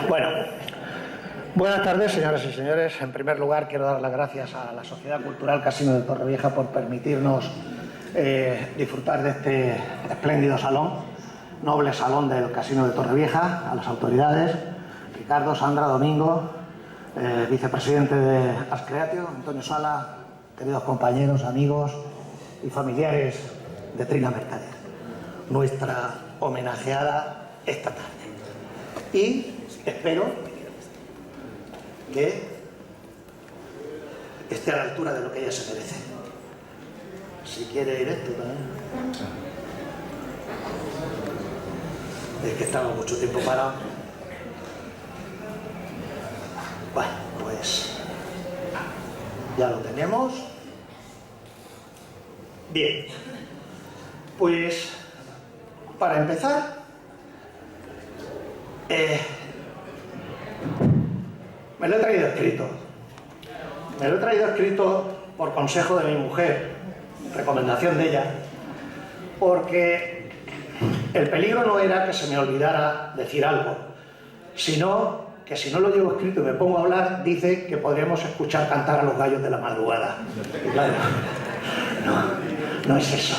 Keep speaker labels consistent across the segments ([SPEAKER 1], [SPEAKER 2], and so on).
[SPEAKER 1] Bueno, buenas tardes, señoras y señores. En primer lugar, quiero dar las gracias a la Sociedad Cultural Casino de Torrevieja por permitirnos disfrutar de este espléndido salón, noble salón del Casino de Torrevieja, a las autoridades, Ricardo, Sandra, Domingo, vicepresidente de Ascreatio, Antonio Sala, queridos compañeros, amigos y familiares de Trina Mercader, nuestra homenajeada esta tarde. Y espero que esté a la altura de lo que ella se merece. Si quiere ir esto también. Es que estaba mucho tiempo parado. Bueno, pues ya lo tenemos. Bien, pues para empezar, me lo he traído escrito. Me lo he traído escrito por consejo de mi mujer, recomendación de ella, porque el peligro no era que se me olvidara decir algo, sino que si no lo llevo escrito y me pongo a hablar, dice que podríamos escuchar cantar a los gallos de la madrugada. Y claro, no es eso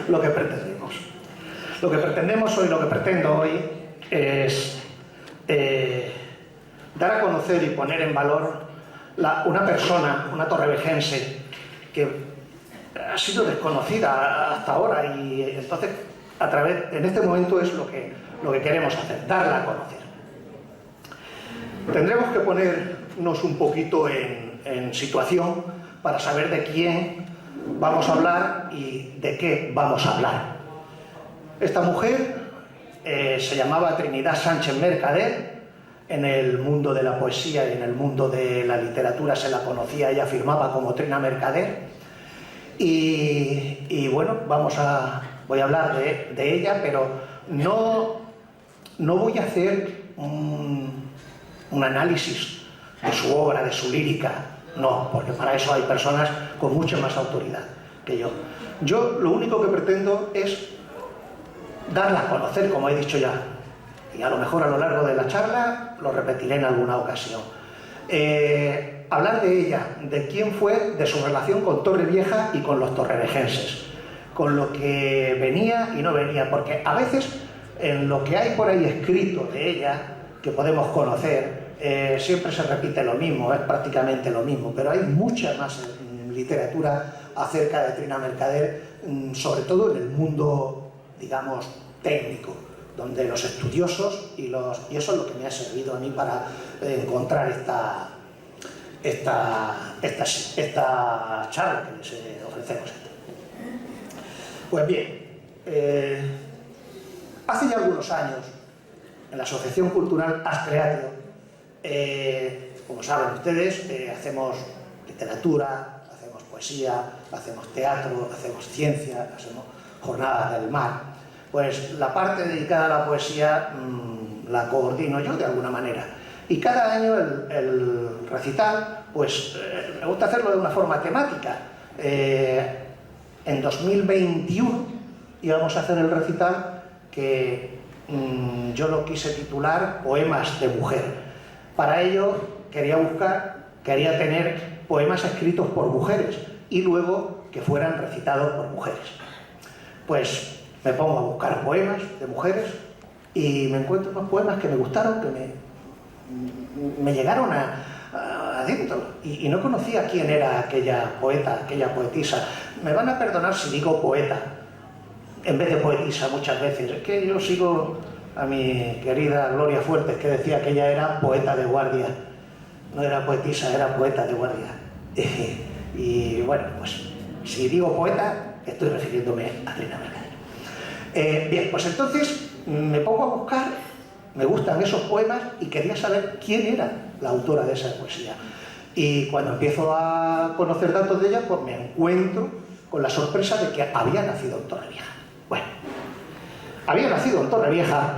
[SPEAKER 1] lo que pretendemos. Lo que pretendemos hoy, lo que pretendo hoy, es dar a conocer y poner en valor una persona, una torrevejense, que ha sido desconocida hasta ahora, y entonces en este momento es lo que queremos hacer, darla a conocer. Tendremos que ponernos un poquito en situación para saber de quién vamos a hablar y de qué vamos a hablar. Esta mujer se llamaba Trinidad Sánchez Mercader. En el mundo de la poesía y en el mundo de la literatura se la conocía, ella firmaba como Trina Mercader. Y bueno, voy a hablar de ella, pero no voy a hacer un análisis de su obra, de su lírica, no, porque para eso hay personas con mucha más autoridad que yo. Yo lo único que pretendo es darla a conocer, como he dicho ya, y a lo mejor a lo largo de la charla lo repetiré en alguna ocasión. Hablar de ella, de quién fue, de su relación con Torrevieja y con los torrevejenses, con lo que venía y no venía, porque a veces en lo que hay por ahí escrito de ella, que podemos conocer, siempre se repite lo mismo, es prácticamente lo mismo, pero hay mucha más literatura acerca de Trina Mercader, sobre todo en el mundo, digamos, técnico, donde los estudiosos y eso es lo que me ha servido a mí para encontrar esta charla que les ofrecemos. Pues bien, hace ya algunos años, en la Asociación Cultural Ascreatio, como saben ustedes, hacemos literatura, hacemos poesía, hacemos teatro, hacemos ciencia, hacemos jornadas del mar. Pues la parte dedicada a la poesía la coordino yo de alguna manera. Y cada año el recital, pues me gusta hacerlo de una forma temática. En 2021 íbamos a hacer el recital que yo lo quise titular Poemas de Mujer. Para ello quería tener poemas escritos por mujeres y luego que fueran recitados por mujeres. Pues me pongo a buscar poemas de mujeres y me encuentro unos poemas que me gustaron, que me llegaron adentro, y no conocía quién era aquella poeta, aquella poetisa. Me van a perdonar si digo poeta en vez de poetisa muchas veces. Es que yo sigo a mi querida Gloria Fuertes, que decía que ella era poeta de guardia. No era poetisa, era poeta de guardia. Y bueno, pues si digo poeta, estoy refiriéndome a Trina Mercader. Bien, pues entonces me pongo a buscar, me gustan esos poemas y quería saber quién era la autora de esa poesía. Y cuando empiezo a conocer datos de ella, pues me encuentro con la sorpresa de que había nacido en Torrevieja. Bueno, había nacido en Torrevieja,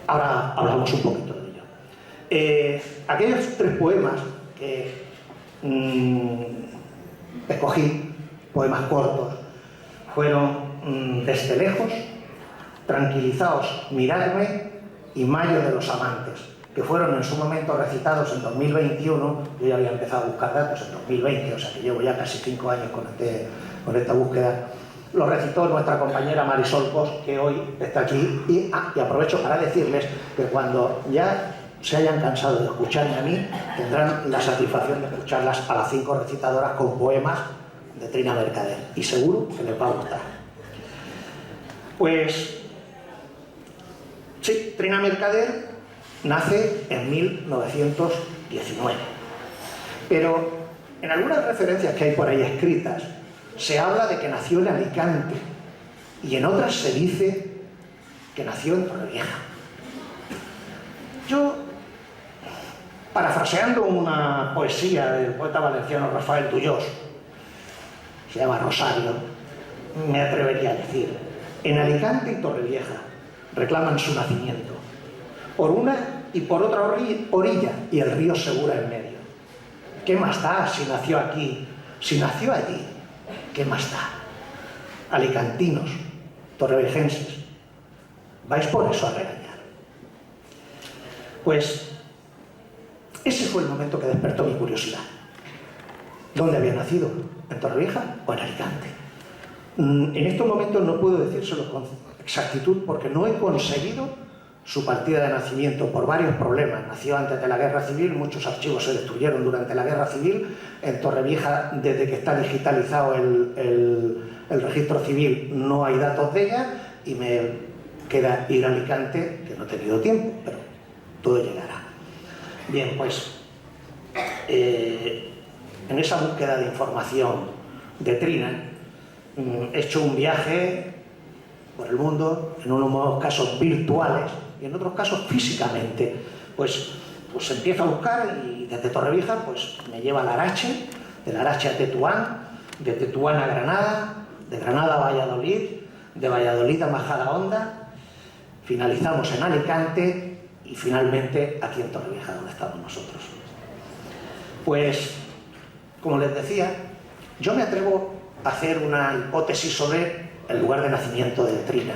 [SPEAKER 1] ahora hablamos un poquito de ello. Aquellos 3 poemas que escogí, poemas cortos, fueron Desde lejos, Tranquilizaos, miradme y Mayo de los amantes, que fueron en su momento recitados en 2021. Yo ya había empezado a buscar datos en 2020, o sea que llevo ya casi 5 años con esta búsqueda. Lo recitó nuestra compañera Marisol Cos, que hoy está aquí, y aprovecho para decirles que cuando ya se hayan cansado de escucharme a mí, tendrán la satisfacción de escucharlas a las 5 recitadoras con poemas de Trina Mercader, y seguro que les va a gustar. Pues sí, Trina Mercader nace en 1919, pero en algunas referencias que hay por ahí escritas se habla de que nació en Alicante y en otras se dice que nació en Torrevieja. Yo, parafraseando una poesía del poeta valenciano Rafael Tuyós, se llama Rosario, me atrevería a decir: en Alicante y Torrevieja reclaman su nacimiento, por una y por otra orilla, y el río Segura en medio. ¿Qué más da si nació aquí, si nació allí? ¿Qué más da? Alicantinos, torreviejenses, ¿vais por eso a regañar? Pues ese fue el momento que despertó mi curiosidad. ¿Dónde había nacido? ¿En Torrevieja o en Alicante? En estos momentos no puedo decírselo con exactitud porque no he conseguido su partida de nacimiento por varios problemas. Nació antes de la Guerra Civil, muchos archivos se destruyeron durante la Guerra Civil. En Torrevieja, desde que está digitalizado el registro civil, no hay datos de ella, y me queda ir a Alicante, que no he tenido tiempo, pero todo llegará. Bien, pues en esa búsqueda de información de Trina, he hecho un viaje por el mundo, en unos casos virtuales y en otros casos físicamente. Pues empiezo a buscar, y desde Torrevieja pues me lleva a Larache, de Larache a Tetuán, de Tetuán a Granada, de Granada a Valladolid, de Valladolid a Majadahonda, finalizamos en Alicante y finalmente aquí en Torrevieja, donde estamos nosotros. Pues, como les decía, yo me atrevo a hacer una hipótesis sobre el lugar de nacimiento de Trina.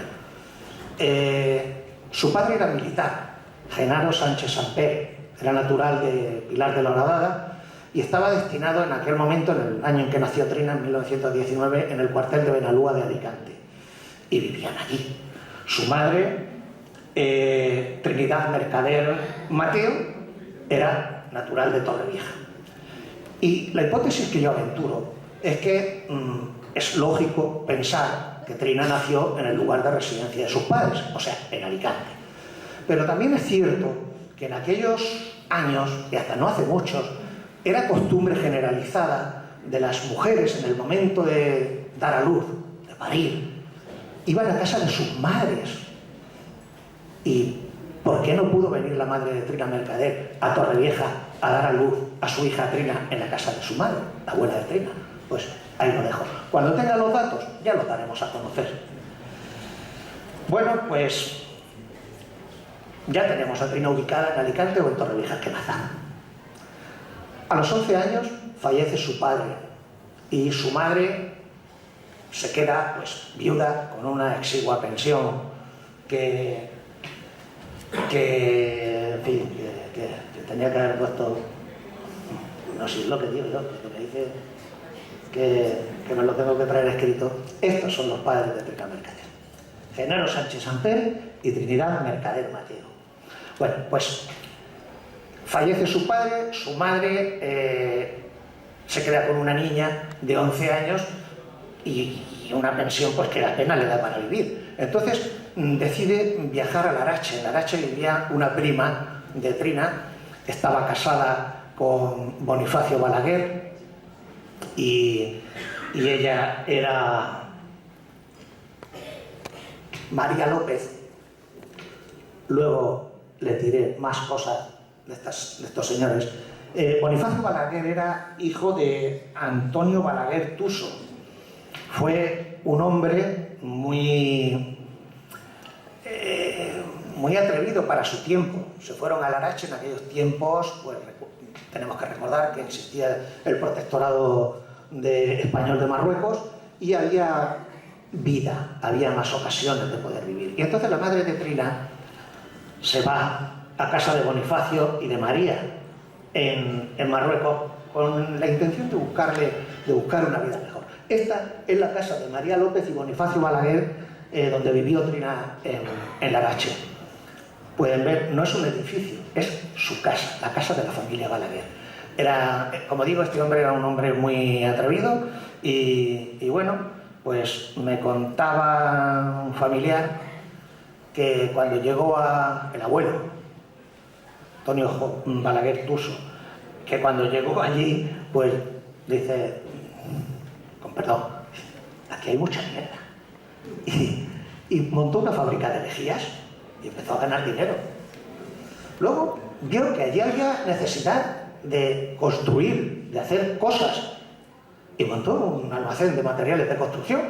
[SPEAKER 1] Su padre era militar, Genaro Sánchez Samper, era natural de Pilar de la Horadada y estaba destinado en aquel momento, en el año en que nació Trina, en 1919, en el cuartel de Benalúa de Alicante, y vivían allí. Su madre, Trinidad Mercader Mateo, era natural de Torrevieja. Y la hipótesis que yo aventuro es que es lógico pensar que Trina nació en el lugar de residencia de sus padres, o sea, en Alicante. Pero también es cierto que en aquellos años, y hasta no hace muchos, era costumbre generalizada de las mujeres en el momento de dar a luz, de parir, iban a casa de sus madres. ¿Y por qué no pudo venir la madre de Trina Mercader a Torrevieja a dar a luz a su hija Trina en la casa de su madre, la abuela de Trina? Pues ahí lo dejo. Cuando tenga los datos, ya los daremos a conocer. Bueno, pues ya tenemos a Trina ubicada en Alicante o en Torrevieja, ¿qué más da? A los 11 años fallece su padre y su madre se queda pues viuda con una exigua pensión que tenía que haber puesto, no sé lo que digo yo, que me dice que me lo tengo que traer escrito. Estos son los padres de Trina Mercader: Genaro Sánchez Samper y Trinidad Mercader Mateo. Bueno, pues fallece su padre, su madre se queda con una niña de 11 años y una pensión pues que apenas le da para vivir. Entonces decide viajar a Larache. En Larache vivía una prima de Trina, estaba casada con Bonifacio Balaguer y ella era María López. Luego les diré más cosas de estos señores. Bonifacio Balaguer era hijo de Antonio Balaguer Tuso. Fue un hombre muy atrevido para su tiempo. Se fueron a Larache en aquellos tiempos, pues tenemos que recordar que existía el protectorado español de Marruecos y había vida, había más ocasiones de poder vivir. Y entonces la madre de Trina se va a casa de Bonifacio y de María en Marruecos con la intención de buscar una vida mejor. Esta es la casa de María López y Bonifacio Balaguer, donde vivió Trina en Larache. Pueden ver, no es un edificio, es su casa, la casa de la familia Balaguer. Era, como digo, este hombre era un hombre muy atrevido y bueno, pues me contaba un familiar que cuando llegó el abuelo, Antonio Balaguer Tuso, que cuando llegó allí, pues dice, con perdón, aquí hay mucha mierda. Y montó una fábrica de lejías y empezó a ganar dinero. Luego vio que allí había necesidad de construir, de hacer cosas, y montó un almacén de materiales de construcción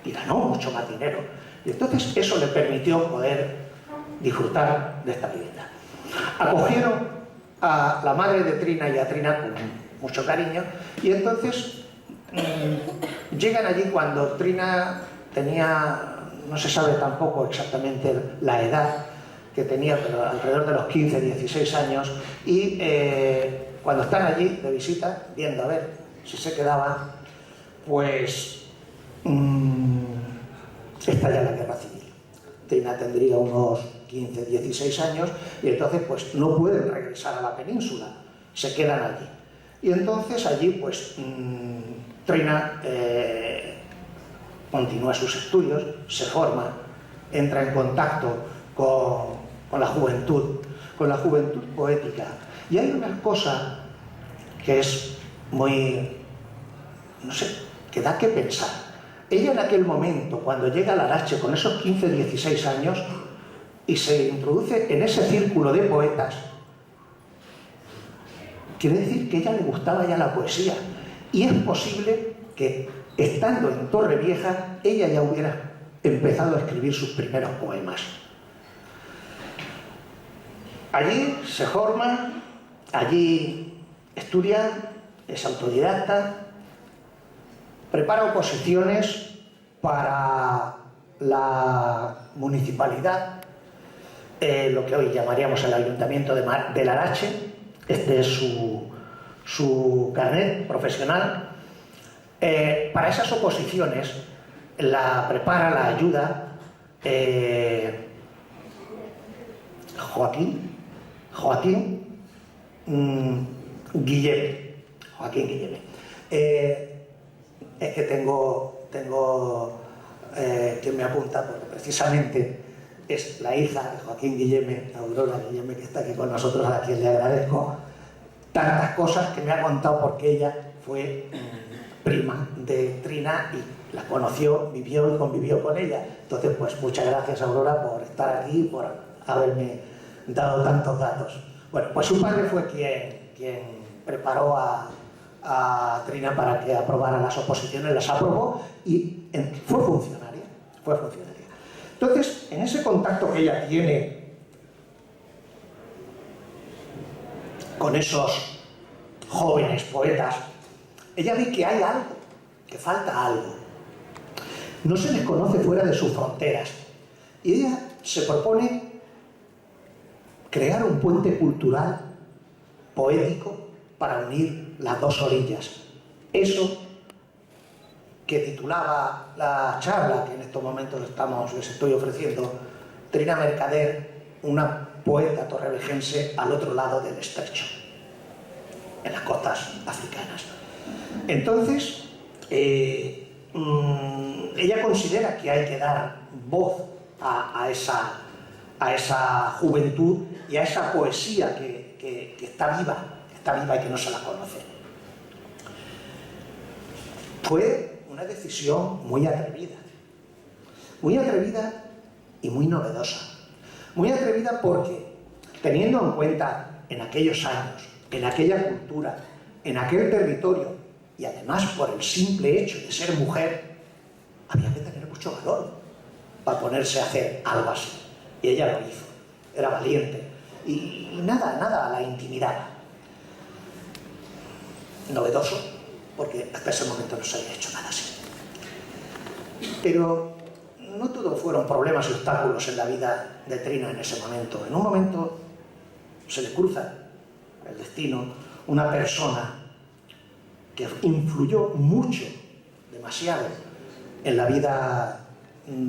[SPEAKER 1] y ganó mucho más dinero. Y entonces eso le permitió poder disfrutar de esta vivienda. Acogieron a la madre de Trina y a Trina con mucho cariño, y entonces llegan allí cuando Trina tenía, no se sabe tampoco exactamente la edad que tenía, pero alrededor de los 15, 16 años, y cuando están allí de visita, viendo a ver si se quedaban, pues estalla la guerra civil. Trina tendría unos 15, 16 años, y entonces pues no pueden regresar a la península, se quedan allí. Y entonces allí pues Trina continúa sus estudios, se forma, entra en contacto con la juventud poética. Y hay una cosa que es muy, no sé, que da que pensar. Ella en aquel momento, cuando llega a Larache con esos 15, 16 años y se introduce en ese círculo de poetas, quiere decir que a ella le gustaba ya la poesía. Y es posible que, estando en Torrevieja, ella ya hubiera empezado a escribir sus primeros poemas. Allí se forma, allí estudia, es autodidacta, prepara oposiciones para la municipalidad, lo que hoy llamaríamos el Ayuntamiento de Larache. Este es su carnet profesional. Para esas oposiciones la prepara, la ayuda Joaquín Guillem. Es que tengo quien me apunta, porque precisamente es la hija de Joaquín Guillem, Aurora Guillem, que está aquí con nosotros, a quien le agradezco tantas cosas que me ha contado, porque ella fue prima de Trina y la conoció, vivió y convivió con ella. Entonces, pues muchas gracias, Aurora, por estar aquí, por haberme dado tantos datos. Bueno, pues su padre fue quien preparó a Trina para que aprobara las oposiciones, las aprobó y fue funcionaria. Entonces, en ese contacto que ella tiene con esos jóvenes poetas, ella ve que hay algo, que falta algo. No se les conoce fuera de sus fronteras. Y ella se propone crear un puente cultural, poético, para unir las dos orillas. Eso que titulaba la charla que en estos momentos les estoy ofreciendo, Trina Mercader, una poeta torrevejense al otro lado del estrecho, en las costas africanas. Entonces, ella considera que hay que dar voz a esa juventud y a esa poesía que está viva y que no se la conoce. Fue una decisión muy atrevida y muy novedosa. Muy atrevida porque, teniendo en cuenta en aquellos años, en aquella cultura, en aquel territorio, y además por el simple hecho de ser mujer, había que tener mucho valor para ponerse a hacer algo así. Y ella lo hizo, era valiente, y nada la intimidaba. Novedoso, porque hasta ese momento no se había hecho nada así. Pero no todo fueron problemas y obstáculos en la vida de Trina en ese momento. En un momento se le cruza el destino una persona que influyó mucho, demasiado, en la vida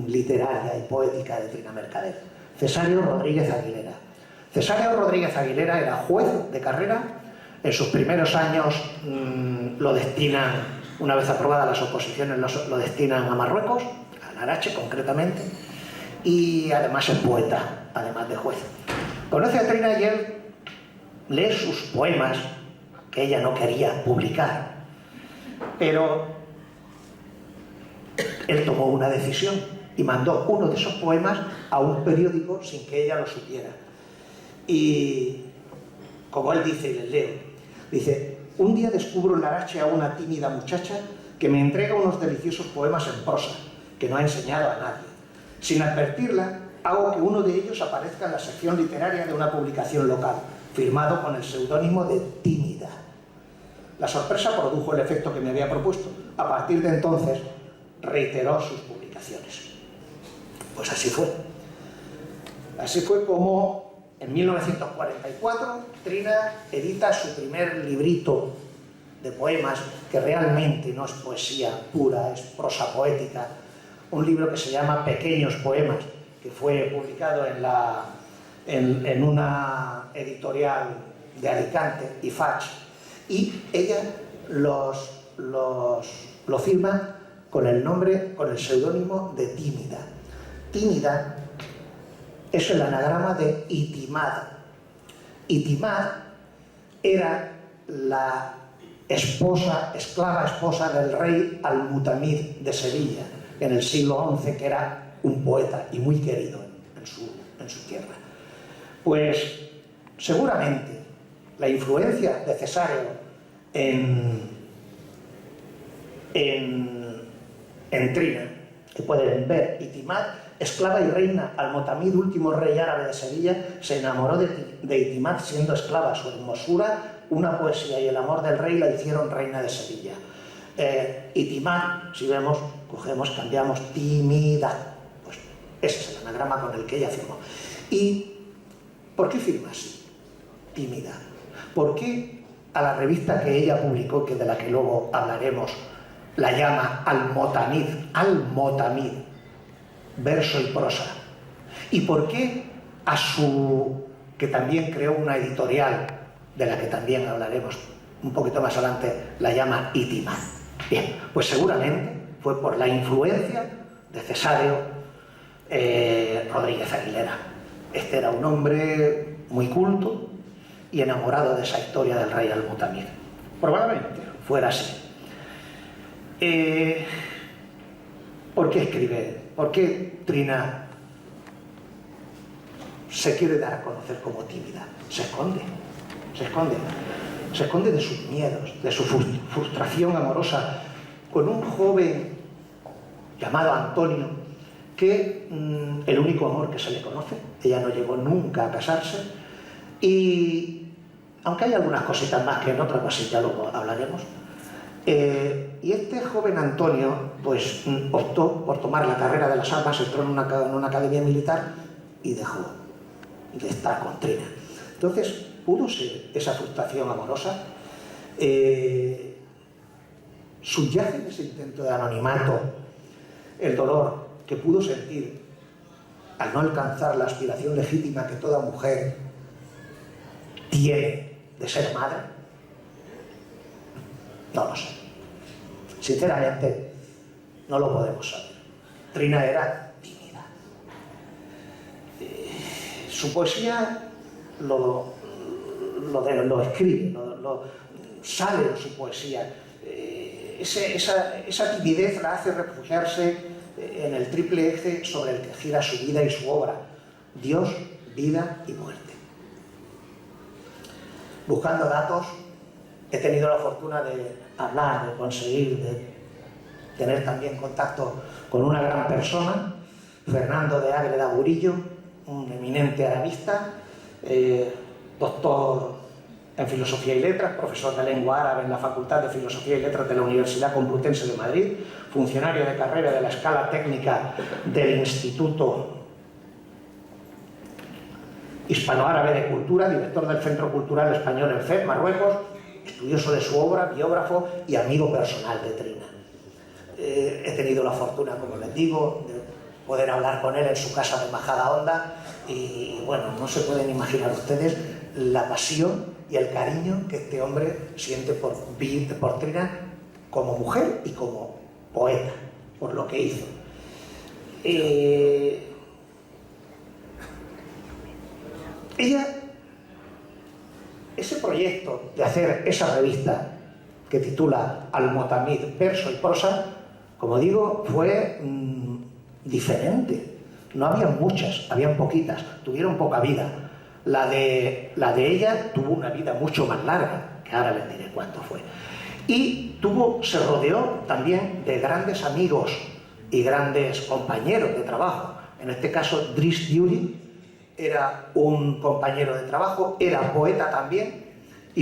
[SPEAKER 1] literaria y poética de Trina Mercader, Cesario Rodríguez Aguilera. Cesario Rodríguez Aguilera era juez de carrera. En sus primeros años lo destinan, una vez aprobadas las oposiciones, lo destinan a Marruecos, a Larache concretamente, y además es poeta, además de juez. Conoce a Trina y él lee sus poemas, que ella no quería publicar, pero él tomó una decisión y mandó uno de esos poemas a un periódico sin que ella lo supiera. Y como él dice, y les leo, dice: un día descubro en Larache a una tímida muchacha que me entrega unos deliciosos poemas en prosa, que no ha enseñado a nadie. Sin advertirla, hago que uno de ellos aparezca en la sección literaria de una publicación local, firmado con el seudónimo de Tímida. La sorpresa produjo el efecto que me había propuesto. A partir de entonces, reiteró sus publicaciones. Pues así fue. Así fue como en 1944 Trina edita su primer librito de poemas, que realmente no es poesía pura, es prosa poética, un libro que se llama Pequeños Poemas, que fue publicado en una editorial de Alicante, IFACH, y ella lo firma con el nombre, con el seudónimo de Tímida. Tímida es el anagrama de Itimad. Itimad era la esclava esposa del rey Al-Mutamid de Sevilla, en el siglo XI, que era un poeta y muy querido en su tierra. Pues seguramente la influencia de Cesario en Trina, que pueden ver, Itimad, esclava y reina, Al-Mutamid, último rey árabe de Sevilla, se enamoró de Itimad siendo esclava. Su hermosura, una poesía y el amor del rey la hicieron reina de Sevilla. Itimad, si vemos, cogemos, cambiamos, Tímida. Pues ese es el anagrama con el que ella firmó. ¿Y por qué firma así? Tímida. ¿Por qué a la revista que ella publicó, que de la que luego hablaremos, la llama Al-Mutamid, verso y prosa? ¿Y por qué que también creó una editorial, de la que también hablaremos un poquito más adelante, la llama Itimad? Bien, pues seguramente fue por la influencia de Cesario Rodríguez Aguilera. Este era un hombre muy culto y enamorado de esa historia del rey Al-Mutamid. Probablemente fuera así. ¿Por qué escribe? ¿Por qué Trina se quiere dar a conocer como tímida? Se esconde de sus miedos, de su frustración amorosa, con un joven llamado Antonio, que el único amor que se le conoce. Ella no llegó nunca a casarse, y aunque hay algunas cositas más que en otra ocasión ya luego hablaremos, y este joven Antonio pues optó por tomar la carrera de las armas, entró en una academia militar y dejó de estar con Trina. Entonces pudo ser esa frustración amorosa, subyace en ese intento de anonimato el dolor que pudo sentir al no alcanzar la aspiración legítima que toda mujer tiene de ser madre. No lo sé. Sinceramente, no lo podemos saber. Trina era tímida. Su poesía lo escribe, sale de su poesía. Esa timidez la hace refugiarse en el triple eje sobre el que gira su vida y su obra: Dios, vida y muerte. Buscando datos, he tenido la fortuna de hablar, de conseguir, de tener también contacto con una gran persona, Fernando de Ágreda Burillo, un eminente arabista, doctor en Filosofía y Letras, profesor de Lengua Árabe en la Facultad de Filosofía y Letras de la Universidad Complutense de Madrid, funcionario de carrera de la Escala Técnica del Instituto Hispanoárabe de Cultura, director del Centro Cultural Español en Fez, Marruecos, estudioso de su obra, biógrafo y amigo personal de Trina. He tenido la fortuna, como les digo, de poder hablar con él en su casa de Majadahonda y bueno, no se pueden imaginar ustedes la pasión y el cariño que este hombre siente por Trina como mujer y como poeta, por lo que hizo. Ella, ese proyecto de hacer esa revista que titula Al-Motamid, verso y prosa, como digo, fue diferente. No había muchas, habían poquitas, tuvieron poca vida. La de ella tuvo una vida mucho más larga, que ahora les diré cuánto fue. Y se rodeó también de grandes amigos y grandes compañeros de trabajo. En este caso, Driss Diuri era un compañero de trabajo, era poeta también, y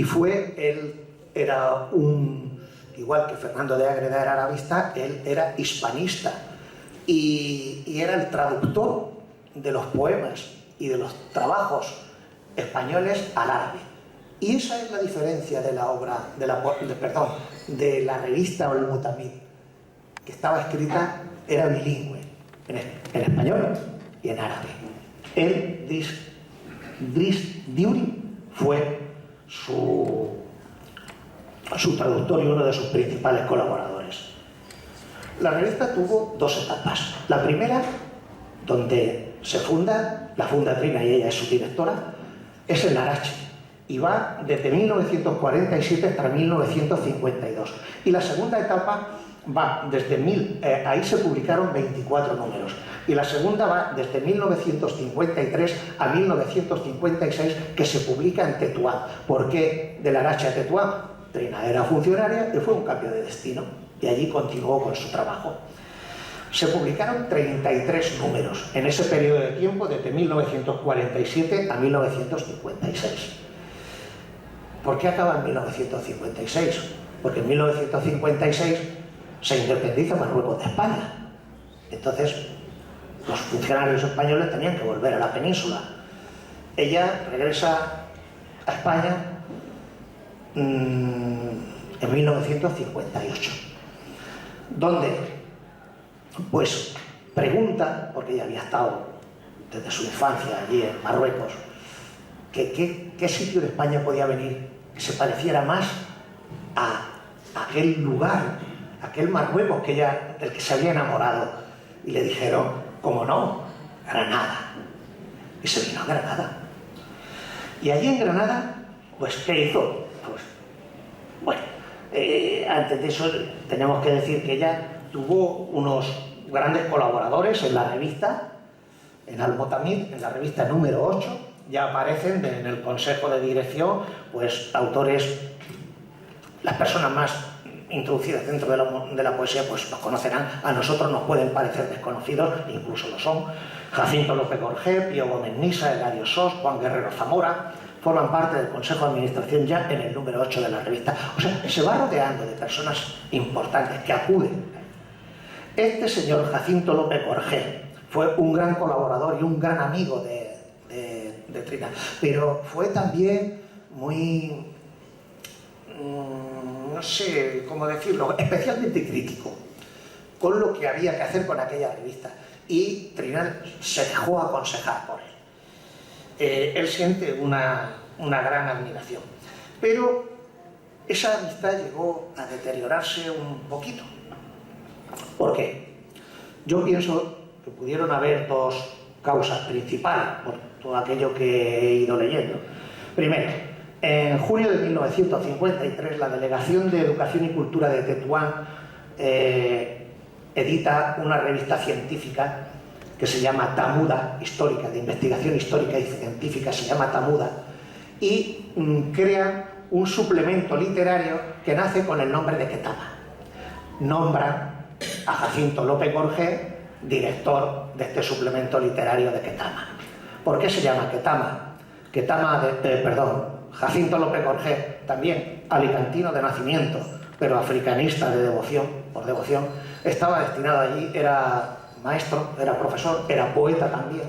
[SPEAKER 1] igual que Fernando de Ágreda era arabista, él era hispanista, y era el traductor de los poemas y de los trabajos españoles al árabe. Y esa es la diferencia de la obra, de la revista Al-Motamid, que estaba escrita, era bilingüe, en español y en árabe. Él, Driss Diuri, fue su traductor y uno de sus principales colaboradores. La revista tuvo dos etapas. La primera, donde la funda Trina y ella es su directora, es en Larache y va desde 1947 hasta 1952. Y la segunda etapa va desde ahí se publicaron 24 números. Y la segunda va desde 1953 a 1956, que se publica en Tetuán. ¿Por qué de Larache a Tetuán? Trina era funcionaria y fue un cambio de destino. Y allí continuó con su trabajo. Se publicaron 33 números en ese periodo de tiempo, desde 1947 a 1956. ¿Por qué acaba en 1956? Porque en 1956 se independiza Marruecos de España. Entonces, los funcionarios españoles tenían que volver a la península. Ella regresa a España en 1958, donde pues pregunta, porque ella había estado desde su infancia allí en Marruecos, que qué sitio de España podía venir que se pareciera más a aquel lugar, aquel Marruecos del que se había enamorado. Y le dijeron, ¿cómo no? Granada. Y se vino a Granada. Y allí en Granada, pues, ¿qué hizo? Pues, bueno, antes de eso tenemos que decir que ella tuvo unos grandes colaboradores en la revista, en Al-Motamid, en la revista número 8, ya aparecen en el consejo de dirección, pues, autores, las personas más introducidas dentro de la poesía, pues los conocerán. A nosotros nos pueden parecer desconocidos, incluso lo son. Jacinto López Gorgé, Pío Gómez Nisa, Eladio Sos, Juan Guerrero Zamora, forman parte del Consejo de Administración ya en el número 8 de la revista. O sea, se va rodeando de personas importantes que acuden. Este señor Jacinto López Gorgé fue un gran colaborador y un gran amigo de Trina, pero fue también muy, no sé cómo decirlo, especialmente crítico con lo que había que hacer con aquella revista, y Trina se dejó aconsejar por él. Él siente una gran admiración, pero esa amistad llegó a deteriorarse un poquito. ¿Por qué? Yo pienso que pudieron haber dos causas principales por todo aquello que he ido leyendo. Primero, en junio de 1953, la Delegación de Educación y Cultura de Tetuán edita una revista científica que se llama Tamuda, histórica, de investigación histórica y científica, se llama Tamuda, y crea un suplemento literario que nace con el nombre de Ketama. Nombra a Jacinto López Gorgé director de este suplemento literario de Ketama. ¿Por qué se llama Ketama? Jacinto López Corgé, también alicantino de nacimiento, pero africanista de devoción, por devoción, estaba destinado allí, era maestro, era profesor, era poeta también,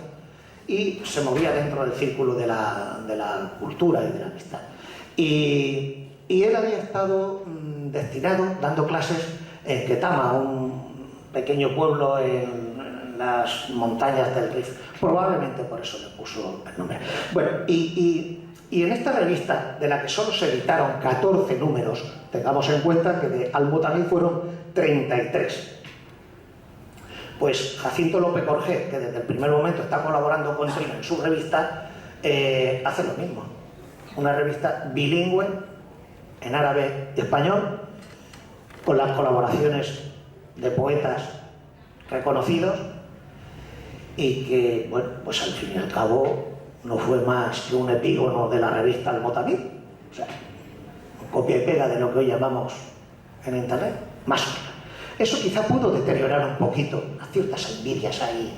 [SPEAKER 1] y se movía dentro del círculo de la cultura y de la amistad. Y él había estado destinado, dando clases en Ketama, un pequeño pueblo en las montañas del Rif. Probablemente por eso le puso el nombre. Bueno, y en esta revista, de la que solo se editaron 14 números, tengamos en cuenta que de Al-Mutamid fueron 33. Pues Jacinto López Corgé, que desde el primer momento está colaborando con Trina en su revista, hace lo mismo. Una revista bilingüe, en árabe y español, con las colaboraciones de poetas reconocidos, y que, bueno, pues al fin y al cabo no fue más que un epígono de la revista Al-Mutamid, o sea, copia y pega de lo que hoy llamamos en internet, más o menos. Eso quizá pudo deteriorar un poquito, ciertas envidias ahí,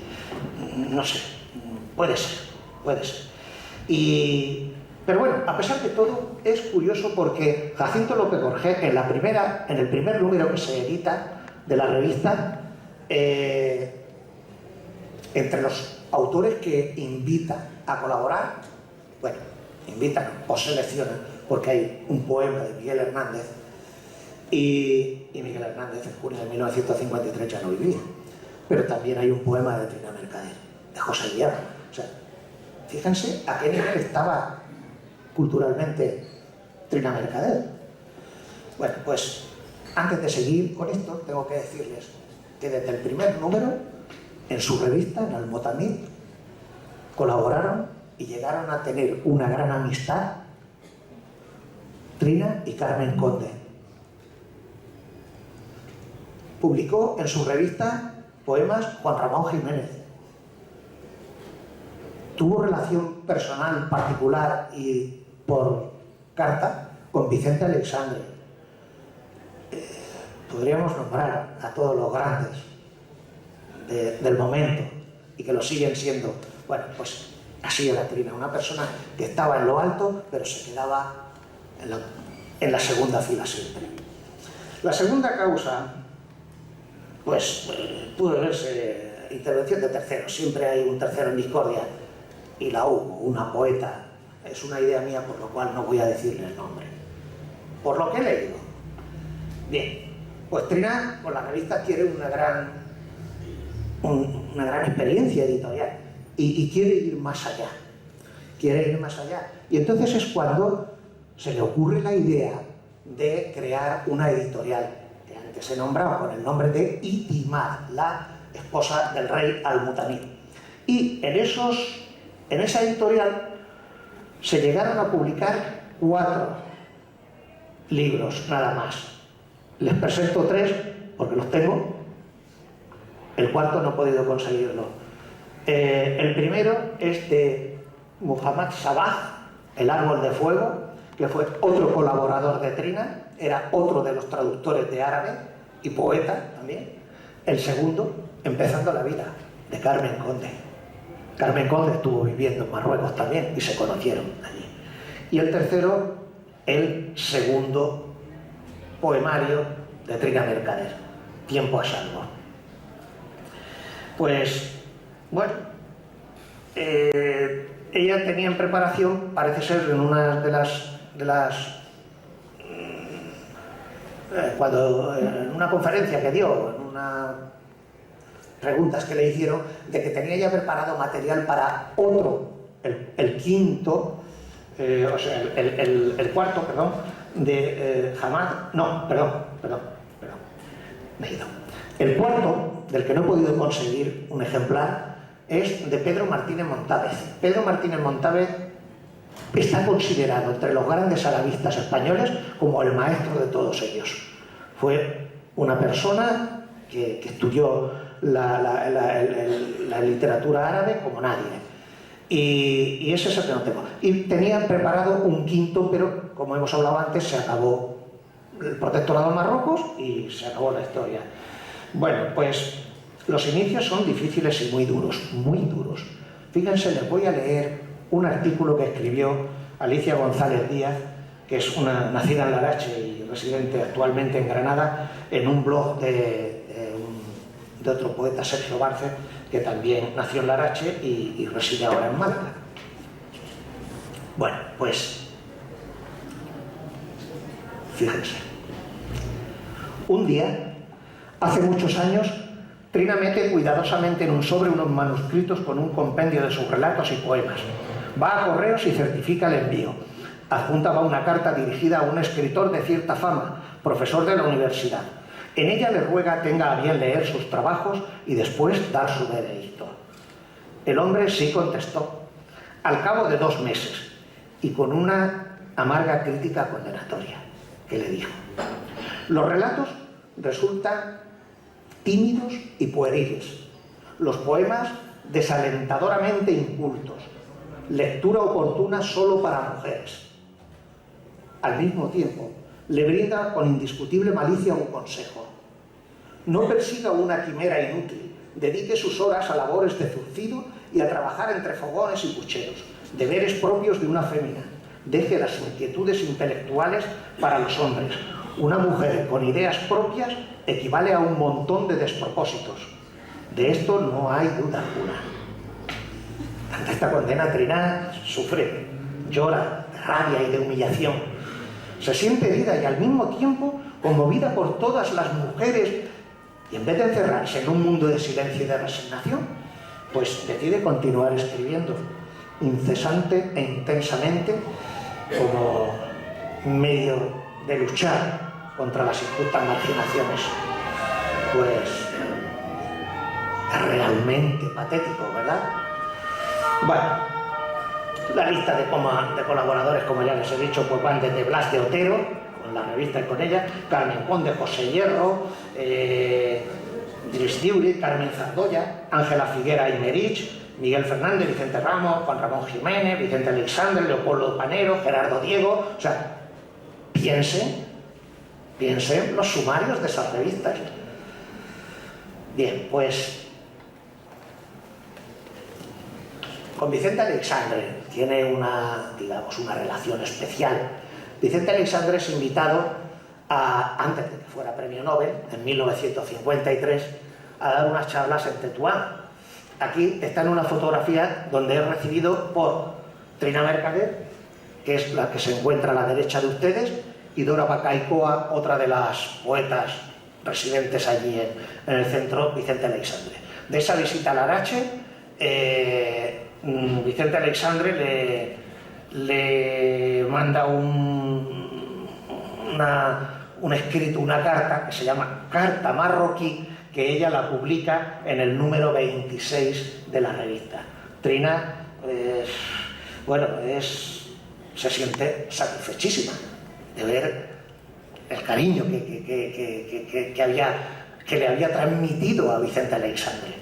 [SPEAKER 1] no sé, puede ser. Pero bueno, a pesar de todo, es curioso porque Jacinto López Corgé, en el primer número que se edita de la revista, entre los autores que invitan a colaborar, bueno, invitan o seleccionan, porque hay un poema de Miguel Hernández, y Miguel Hernández en junio de 1953 ya no vivía, pero también hay un poema de Trina Mercader, de José Guillermo. O sea, fíjense a qué nivel estaba culturalmente Trina Mercader. Bueno, pues antes de seguir con esto, tengo que decirles que desde el primer número, en su revista, en Al-Mutamid, colaboraron y llegaron a tener una gran amistad Trina y Carmen Conde. Publicó en su revista poemas Juan Ramón Jiménez. Tuvo relación personal particular y por carta con Vicente Alexandre. Podríamos nombrar a todos los grandes del momento y que lo siguen siendo. Bueno, pues así era Trina, una persona que estaba en lo alto, pero se quedaba en la segunda fila siempre. La segunda causa, pues pudo verse intervención de terceros. Siempre hay un tercero en discordia, y la hubo, una poeta. Es una idea mía, por lo cual no voy a decirle el nombre, por lo que he leído. Bien, pues Trina con la revista quiere una gran experiencia editorial y quiere ir más allá. Y entonces es cuando se le ocurre la idea de crear una editorial que antes se nombraba con el nombre de Itimad, la esposa del rey Al-Mutamid. Y en esa editorial se llegaron a publicar 4 libros nada más. Les presento 3 porque los tengo. El cuarto no he podido conseguirlo. El primero es de Muhammad Sabah, El árbol de fuego, que fue otro colaborador de Trina, era otro de los traductores de árabe y poeta también. El segundo, Empezando la vida, de Carmen Conde. Carmen Conde estuvo viviendo en Marruecos también y se conocieron allí. Y el tercero, el segundo poemario de Trina Mercader, Tiempo a salvo. Pues, bueno, ella tenía en preparación, parece ser, en una de las cuando en una conferencia que dio, en unas preguntas que le hicieron, de que tenía ya preparado material para otro, el quinto, o sea, el cuarto, perdón, de Hamad, no, perdón, me he ido. El cuarto, del que no he podido conseguir un ejemplar, es de Pedro Martínez Montávez. Pedro Martínez Montávez está considerado entre los grandes arabistas españoles como el maestro de todos ellos. Fue una persona que estudió la literatura árabe como nadie. Y ese es el que no tengo. Y tenían preparado un quinto, pero como hemos hablado antes, se acabó el protectorado de Marruecos y se acabó la historia. Bueno, pues los inicios son difíciles y muy duros, muy duros. Fíjense, les voy a leer un artículo que escribió Alicia González Díaz, que es una nacida en Larache y residente actualmente en Granada, en un blog de otro poeta, Sergio Barce, que también nació en Larache y reside ahora en Málaga. Bueno, pues fíjense, un día, hace muchos años, Trina mete cuidadosamente en un sobre unos manuscritos con un compendio de sus relatos y poemas. Va a correos y certifica el envío. Adjunta va una carta dirigida a un escritor de cierta fama, profesor de la universidad. En ella le ruega tenga a bien leer sus trabajos y después dar su veredicto. El hombre sí contestó, al cabo de 2 meses, y con una amarga crítica condenatoria, que le dijo: los relatos resultan tímidos y pueriles, los poemas desalentadoramente incultos, lectura oportuna solo para mujeres. Al mismo tiempo, le brinda con indiscutible malicia un consejo: no persiga una quimera inútil, dedique sus horas a labores de zurcido y a trabajar entre fogones y pucheros, deberes propios de una fémina. Deje las inquietudes intelectuales para los hombres. Una mujer con ideas propias equivale a un montón de despropósitos. De esto no hay duda alguna. Ante esta condena, Trina sufre, llora de rabia y de humillación. Se siente herida y al mismo tiempo conmovida por todas las mujeres, y en vez de encerrarse en un mundo de silencio y de resignación, pues decide continuar escribiendo, incesante e intensamente, como medio de luchar contra las injustas marginaciones. Pues es realmente patético, ¿verdad? Bueno, la lista de colaboradores, como ya les he dicho, pues van desde Blas de Otero, con la revista y con ella, Carmen Conde, José Hierro, Dris Diuri, Carmen Zardoya, Ángela Figuera Aymerich, Miguel Fernández, Vicente Ramos, Juan Ramón Jiménez, Vicente Alexander, Leopoldo Panero, Gerardo Diego. O sea, piensen los sumarios de esas revistas. Bien, pues con Vicente Alexandre tiene una relación especial. Vicente Alexandre es invitado antes de que fuera premio Nobel, en 1953, a dar unas charlas en Tetuán. Aquí está en una fotografía donde es recibido por Trina Mercader, que es la que se encuentra a la derecha de ustedes, y Dora Bacaicoa, otra de las poetas residentes allí en el centro, Vicente Alexandre. De esa visita a Larache, Vicente Alexandre le manda un escrito, una carta que se llama Carta Marroquí, que ella la publica en el número 26 de la revista. Trina, se siente satisfechísima de ver el cariño que le había transmitido a Vicente Alexandre.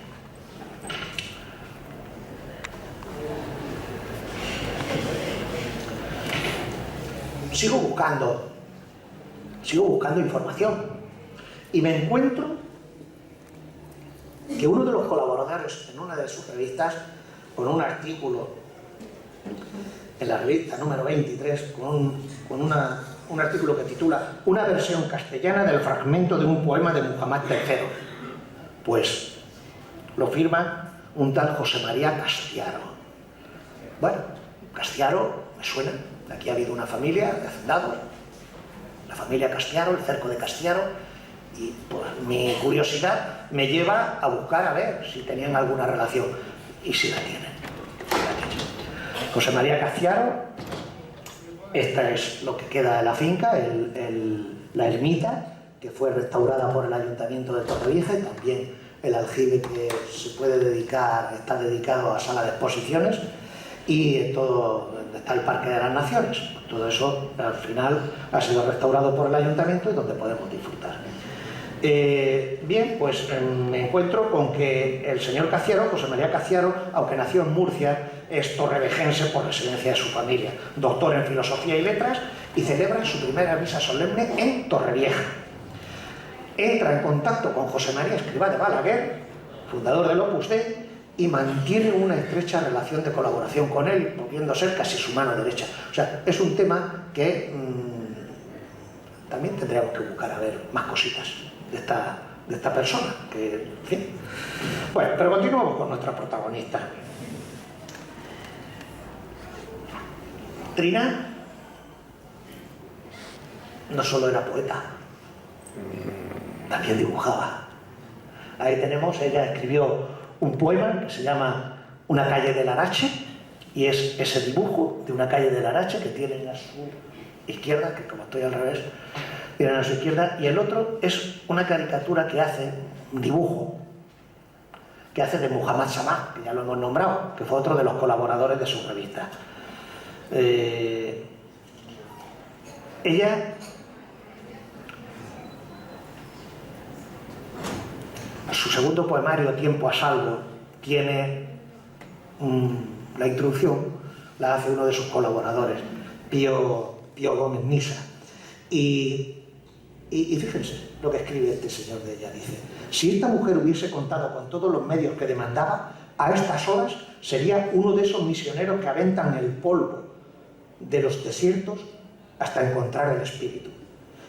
[SPEAKER 1] Sigo buscando información y me encuentro que uno de los colaboradores en una de sus revistas, con un artículo en la revista número 23, con un artículo que titula Una versión castellana del fragmento de un poema de Muhammad III, pues lo firma un tal José María Castiaro. Bueno, Castiaro me suena, aquí ha habido una familia de hacendados, la familia Castiaro, el cerco de Castiaro, y pues mi curiosidad me lleva a buscar a ver si tenían alguna relación, y si la tienen. José María Castiaro, esta es lo que queda de la finca, la ermita, que fue restaurada por el Ayuntamiento de Torrevieja, y también el aljibe que se puede dedicar, está dedicado a sala de exposiciones, y todo donde está el Parque de las Naciones. Todo eso al final ha sido restaurado por el Ayuntamiento y donde podemos disfrutar. Bien, pues me encuentro con que el señor Castiaro, José María Castiaro, aunque nació en Murcia, es torrevejense por residencia de su familia, doctor en Filosofía y Letras, y celebra su primera misa solemne en Torrevieja. Entra en contacto con José María Escrivá de Balaguer, fundador del Opus Dei, y mantiene una estrecha relación de colaboración con él, pudiendo ser casi su mano derecha. O sea, es un tema que también tendríamos que buscar a ver más cositas de esta persona. Que, en fin. Bueno, pero continuamos con nuestra protagonista. Trina no solo era poeta, también dibujaba. Ahí tenemos, ella escribió un poema que se llama Una calle de Larache, y es ese dibujo de una calle de Larache que tienen a su izquierda, que como estoy al revés, tienen a su izquierda, y el otro es una caricatura que hace, un dibujo, que hace de Muhammad Samá, que ya lo hemos nombrado, que fue otro de los colaboradores de su revista. Ella su segundo poemario, Tiempo a salvo, tiene la introducción, la hace uno de sus colaboradores, Pío Gómez Nisa. Y fíjense lo que escribe este señor de ella. Dice: si esta mujer hubiese contado con todos los medios que demandaba, a estas horas sería uno de esos misioneros que aventan el polvo de los desiertos hasta encontrar el espíritu.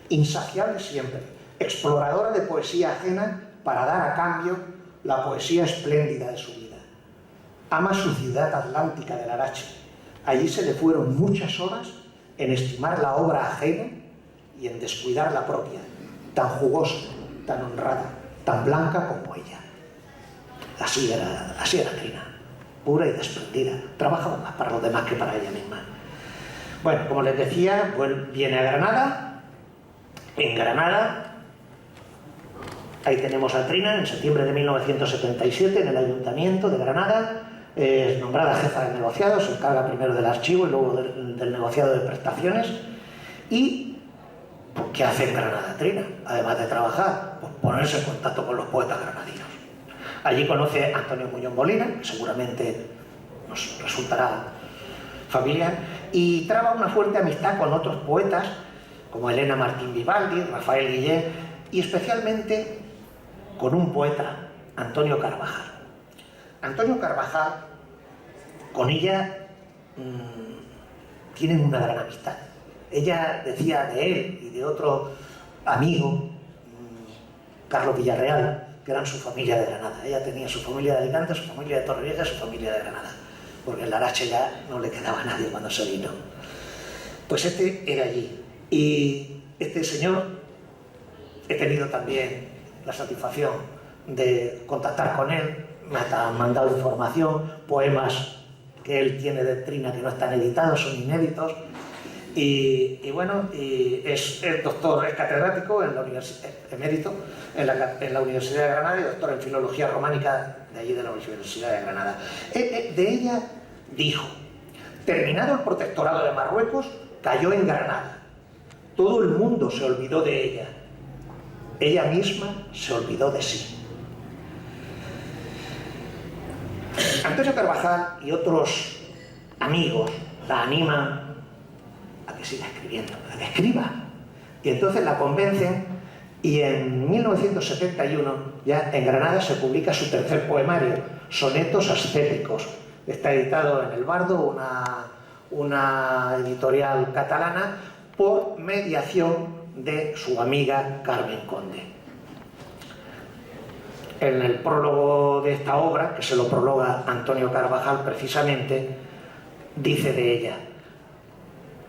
[SPEAKER 1] Insaciable siempre, exploradora de poesía ajena para dar a cambio la poesía espléndida de su vida. Ama su ciudad atlántica de Larache. Allí se le fueron muchas horas en estimar la obra ajena y en descuidar la propia, tan jugosa, tan honrada, tan blanca como ella. Así era Trina, pura y desprendida. Trabajaba más para los demás que para ella misma. Bueno, como les decía, viene a Granada. En Granada, ahí tenemos a Trina, en septiembre de 1977, en el Ayuntamiento de Granada. Es nombrada jefa de negociado, se encarga primero del archivo y luego del negociado de prestaciones. ¿Y qué hace en Granada Trina? Además de trabajar, pues ponerse en contacto con los poetas granadinos. Allí conoce a Antonio Muñoz Molina, que seguramente nos resultará familiar, y traba una fuerte amistad con otros poetas, como Elena Martín Vivaldi, Rafael Guillén, y especialmente con un poeta, Antonio Carvajal. Antonio Carvajal, con ella tienen una gran amistad. Ella decía de él y de otro amigo, Carlos Villarreal, que eran su familia de Granada. Ella tenía su familia de Alicante, su familia de Torrevieja y su familia de Granada, porque en Larache ya no le quedaba nadie cuando se vino. Pues este era allí. Y este señor, he tenido también la satisfacción de contactar con él, me ha mandado información, poemas que él tiene de Trina que no están editados, son inéditos. Y bueno, es doctor, es catedrático en la emérito en la Universidad de Granada y doctor en Filología Románica de allí de la Universidad de Granada. De ella dijo: terminado el protectorado de Marruecos, cayó en Granada. Todo el mundo se olvidó de ella. Ella misma se olvidó de sí. Antonio Carvajal y otros amigos la animan a que siga escribiendo, a que escriba. Y entonces la convencen, y en 1971 ya en Granada se publica su tercer poemario, Sonetos ascéticos. Está editado en El Bardo, una editorial catalana, por mediación de su amiga Carmen Conde. En el prólogo de esta obra, que se lo prologa Antonio Carvajal precisamente, dice de ella,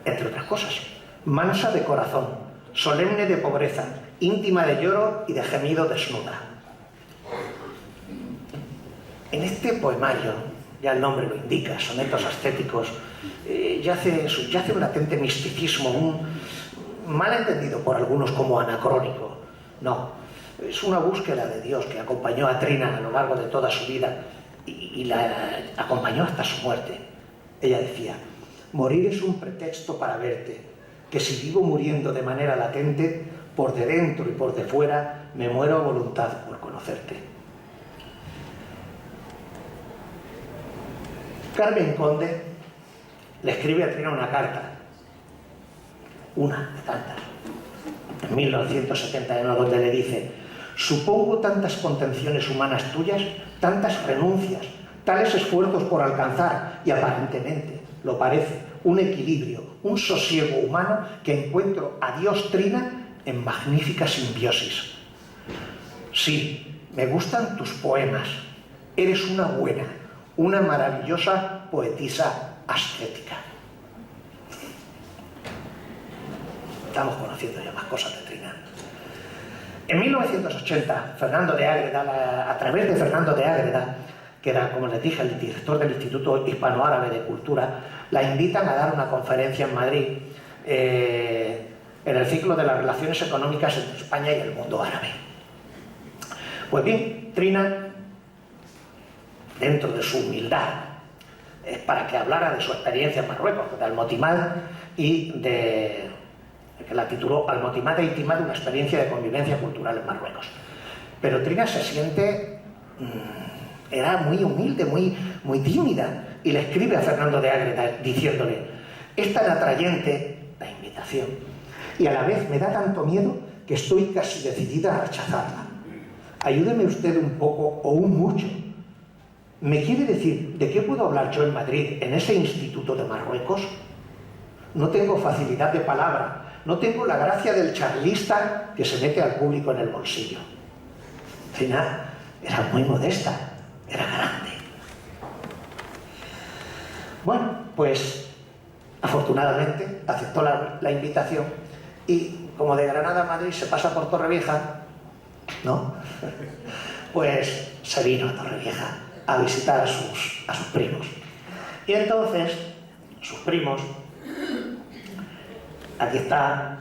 [SPEAKER 1] entre otras cosas: mansa de corazón, solemne de pobreza, íntima de lloro y de gemido desnuda. En este poemario, ya el nombre lo indica, Sonetos ascéticos, yace un latente misticismo, mal entendido por algunos como anacrónico. No, es una búsqueda de Dios que acompañó a Trina a lo largo de toda su vida y la acompañó hasta su muerte. Ella decía: morir es un pretexto para verte, que si vivo muriendo de manera latente, por de dentro y por de fuera, me muero a voluntad por conocerte. Carmen Conde le escribe a Trina una carta, una de tantas, en 1971, donde le dice: supongo tantas contenciones humanas tuyas, tantas renuncias, tales esfuerzos por alcanzar, y aparentemente lo parece, un equilibrio, un sosiego humano, que encuentro a Dios Trina en magnífica simbiosis. Sí, me gustan tus poemas. Eres una buena, una maravillosa poetisa ascética. Estamos conociendo ya más cosas de Trina. En 1980, Fernando de Ágreda, a través de Fernando de Ágreda, que era, como les dije, el director del Instituto Hispanoárabe de Cultura, la invitan a dar una conferencia en Madrid en el ciclo de las relaciones económicas entre España y el mundo árabe. Pues bien, Trina, dentro de su humildad, para que hablara de su experiencia en Marruecos, de Almotimad, y que la tituló Almotimad e Itimad, una experiencia de convivencia cultural en Marruecos. Pero Trina se siente... era muy humilde, muy tímida, y le escribe a Fernando de Ágreda diciéndole: es tan atrayente la invitación, y a la vez me da tanto miedo que estoy casi decidida a rechazarla. Ayúdeme usted un poco o un mucho. ¿Me quiere decir de qué puedo hablar yo en Madrid, en ese instituto de Marruecos? No tengo facilidad de palabra, no tengo la gracia del charlista que se mete al público en el bolsillo. Trina era muy modesta, era grande. Bueno, pues afortunadamente aceptó la invitación, y como de Granada a Madrid se pasa por Torrevieja, ¿no? Pues se vino a Torrevieja a visitar a sus primos. Y entonces sus primos, aquí está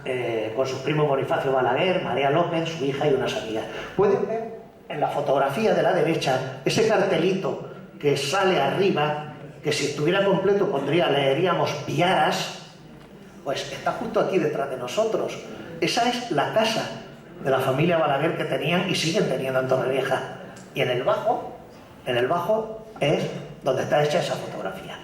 [SPEAKER 1] con sus primos Bonifacio Balaguer, María López, su hija y unas amigas. Pueden ver en la fotografía de la derecha ese cartelito que sale arriba, que si estuviera completo leeríamos Piaras. Pues está justo aquí detrás de nosotros. Esa es la casa de la familia Balaguer que tenían y siguen teniendo en Torrevieja. Y en el bajo es donde está hecha esa fotografía.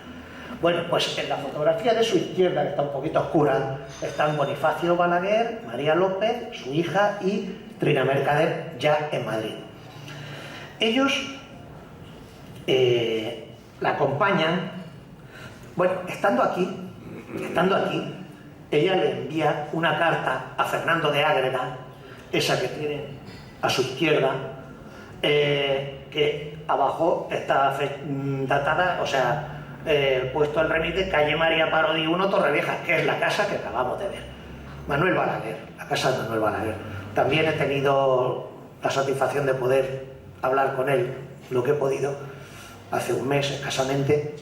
[SPEAKER 1] Bueno, pues en la fotografía de su izquierda, que está un poquito oscura, están Bonifacio Balaguer, María López, su hija, y Trina Mercader, ya en Madrid. Ellos la acompañan. Bueno, estando aquí, ella le envía una carta a Fernando de Ágreda, esa que tiene a su izquierda, que abajo está datada, o sea, puesto el remite calle María Parodi 1, Torrevieja, que es la casa que acabamos de ver. Manuel Balaguer, la casa de Manuel Balaguer. También he tenido la satisfacción de poder hablar con él, lo que he podido, hace un mes escasamente,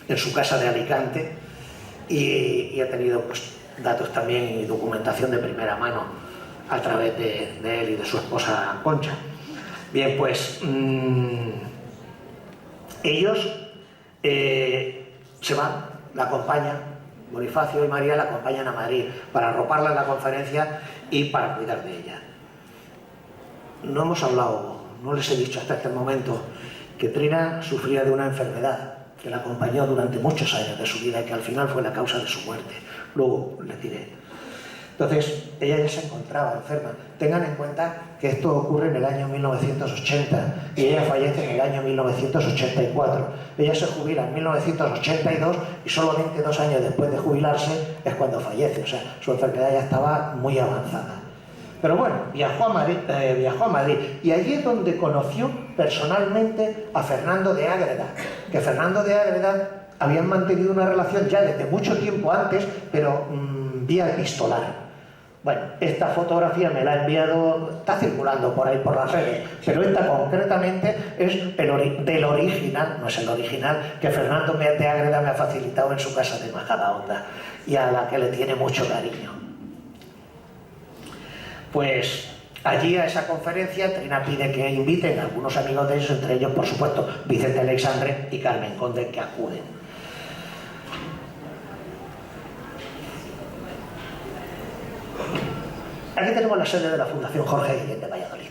[SPEAKER 1] en su casa de Alicante, y he tenido pues datos también y documentación de primera mano a través de él y de su esposa Concha. Bien, pues ellos se van, la acompañan, Bonifacio y María la acompañan a Madrid para arroparla en la conferencia y para cuidar de ella. No hemos hablado, no les he dicho hasta este momento que Trina sufría de una enfermedad que la acompañó durante muchos años de su vida y que al final fue la causa de su muerte. Luego les diré. Entonces, ella ya se encontraba enferma. Tengan en cuenta que esto ocurre en el año 1980 y ella fallece en el año 1984. Ella se jubila en 1982 y solamente 2 años después de jubilarse es cuando fallece. O sea, su enfermedad ya estaba muy avanzada. Pero bueno, viajó a Madrid y allí es donde conoció personalmente a Fernando de Ágreda, que Fernando de Ágreda habían mantenido una relación ya desde mucho tiempo antes, pero vía epistolar. Bueno, esta fotografía me la ha enviado, está circulando por ahí por las redes, pero esta concretamente es del original, no es el original, que Fernando de Ágreda me ha facilitado en su casa de Majadahonda y a la que le tiene mucho cariño. Pues allí a esa conferencia Trina pide que inviten a algunos amigos de ellos, entre ellos por supuesto Vicente Aleixandre y Carmen Conde, que acuden. Aquí tenemos la sede de la Fundación Jorge Guillén de Valladolid.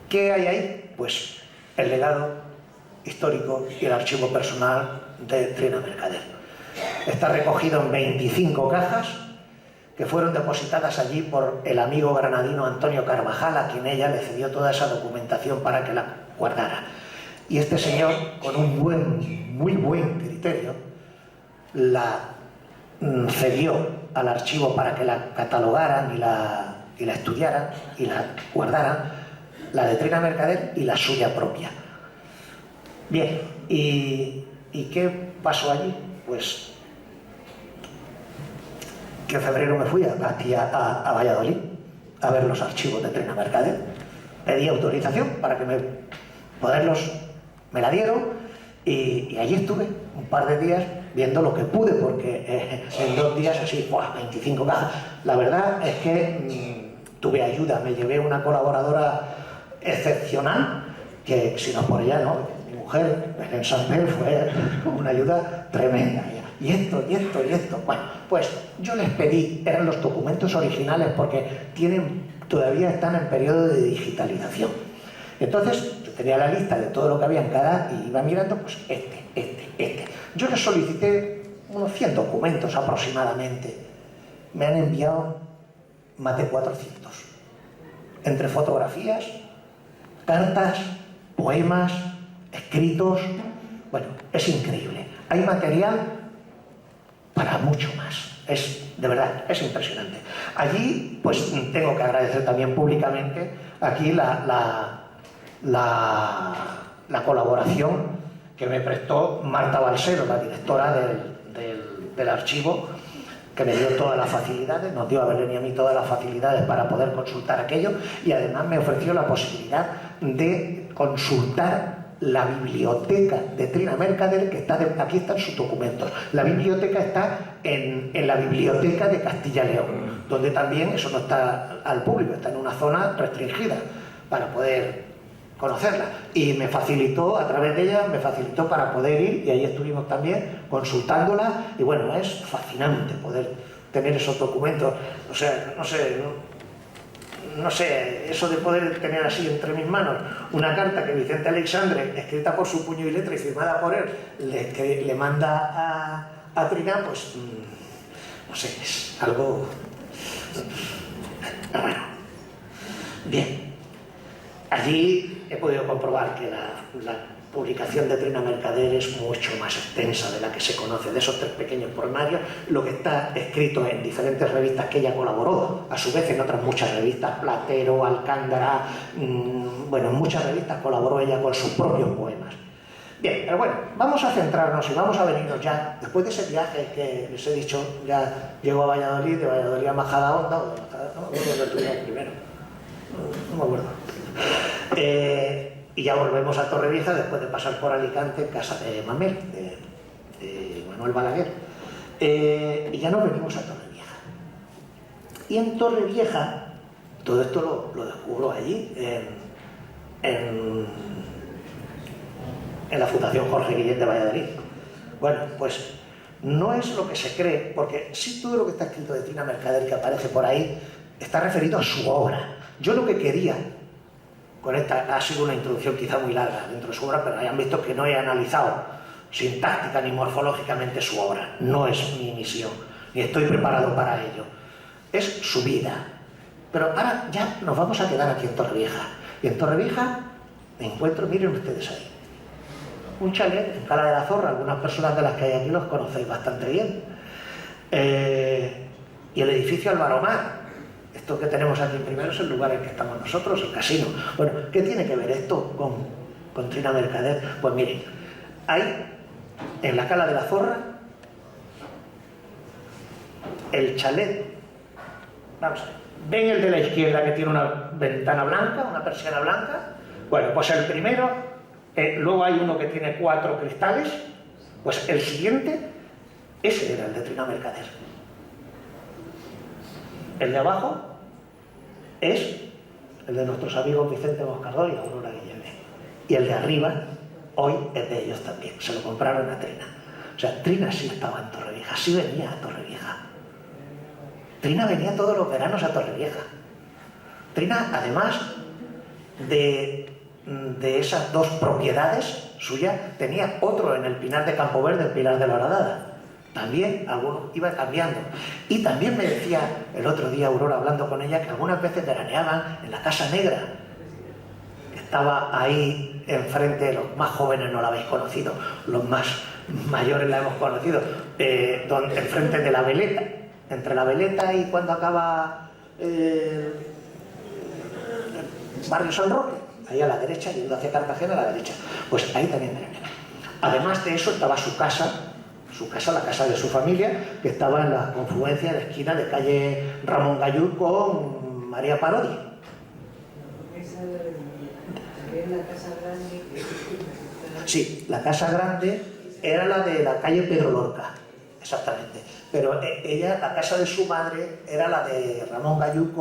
[SPEAKER 1] ¿Qué hay ahí? Pues el legado histórico y el archivo personal de Trina Mercader. Está recogido en 25 cajas que fueron depositadas allí por el amigo granadino Antonio Carvajal, a quien ella le cedió toda esa documentación para que la guardara. Y este señor, con un muy buen criterio, la cedió al archivo para que la catalogaran y la estudiaran y la guardaran, la de Trina Mercader y la suya propia. Bien, ¿y qué pasó allí? Pues que en febrero me fui aquí a Valladolid a ver los archivos de Trina Mercader. Pedí autorización para que me la dieron y allí estuve un par de días viendo lo que pude, porque en 2 días así, 25 cajas. La verdad es que tuve ayuda, me llevé una colaboradora excepcional, que si no por ella, no, mi mujer en Santel fue una ayuda tremenda. Y esto. Bueno, pues yo les pedí, eran los documentos originales porque todavía están en periodo de digitalización. Entonces, yo tenía la lista de todo lo que había en cada y iba mirando, pues este. Yo les solicité unos 100 documentos aproximadamente. Me han enviado más de 400. Entre fotografías, cartas, poemas, escritos. Bueno, es increíble. Hay material para mucho más. De verdad, es impresionante. Allí, pues tengo que agradecer también públicamente aquí la colaboración que me prestó Marta Balsero, la directora del archivo, que me dio todas las facilidades, nos dio a Belén y a mí todas las facilidades para poder consultar aquello, y además me ofreció la posibilidad de consultar la biblioteca de Trina Mercader, que está aquí están sus documentos. La biblioteca está en la biblioteca de Castilla y León, donde también eso no está al público, está en una zona restringida para poder conocerla, y me facilitó, a través de ella, para poder ir, y ahí estuvimos también consultándola, y bueno, es fascinante poder tener esos documentos. O sea, no sé, eso de poder tener así entre mis manos una carta que Vicente Aleixandre, escrita por su puño y letra y firmada por él, le manda a Trina, pues no sé, es algo... Pero bueno, bien. Allí he podido comprobar que la publicación de Trina Mercader es mucho más extensa de la que se conoce, de esos 3 pequeños poemarios, lo que está escrito en diferentes revistas que ella colaboró, a su vez en otras muchas revistas, Platero, Alcántara, bueno, en muchas revistas colaboró ella con sus propios poemas. Bien, pero bueno, vamos a centrarnos y vamos a venirnos ya, después de ese viaje que les he dicho, ya llego a Valladolid, de Valladolid a Majadahonda, no me acuerdo del primero, no me acuerdo. Y ya volvemos a Torrevieja después de pasar por Alicante, casa de Mamel, de Manuel Balaguer, y ya nos venimos a Torrevieja. Y en Torrevieja, todo esto lo descubro allí, en la Fundación Jorge Guillén de Valladolid. Bueno, pues no es lo que se cree, porque sí, todo lo que está escrito de Trina Mercader que aparece por ahí está referido a su obra. Yo lo que quería con esta, ha sido una introducción quizá muy larga dentro de su obra, pero hayan visto que no he analizado sintáctica ni morfológicamente su obra. No es mi misión, ni estoy preparado para ello. Es su vida. Pero ahora ya nos vamos a quedar aquí en Torrevieja. Y en Torrevieja me encuentro, miren ustedes ahí, un chalet en Cala de la Zorra. Algunas personas de las que hay aquí los conocéis bastante bien. Y el edificio Álvaro Mar. Esto que tenemos aquí primero es el lugar en que estamos nosotros, el casino. Bueno, ¿qué tiene que ver esto con Trina Mercader? Pues miren, hay en la Cala de la Zorra el chalet. Vamos a ver. ¿Ven el de la izquierda que tiene una ventana blanca, una persiana blanca? Bueno, pues el primero, luego hay uno que tiene 4 cristales, pues el siguiente, ese era el de Trina Mercader. El de abajo es el de nuestros amigos Vicente Moscardó y Aurora Guillén. Y el de arriba, hoy, es de ellos también. Se lo compraron a Trina. O sea, Trina sí estaba en Torrevieja, sí venía a Torrevieja. Trina venía todos los veranos a Torrevieja. Trina, además de esas 2 propiedades suyas, tenía otro en el Pinar de Campo Verde, el Pilar de la Horadada. También algunos iba cambiando. Y también me decía el otro día Aurora, hablando con ella, que algunas veces veraneaban en la Casa Negra, que estaba ahí aquí enfrente, los más jóvenes no la habéis conocido, los más mayores la hemos conocido, enfrente de la Veleta, entre la Veleta y cuando acaba el barrio San Roque, ahí a la derecha, yendo hacia Cartagena a la derecha, pues ahí también tenemos. Además de eso estaba su casa, la casa de su familia, que estaba en la confluencia de la esquina de calle Ramón Gallur con María Parodi. Sí, la casa grande era la de la calle Pedro Lorca, exactamente. Pero ella, la casa de su madre, era la de Ramón Gallur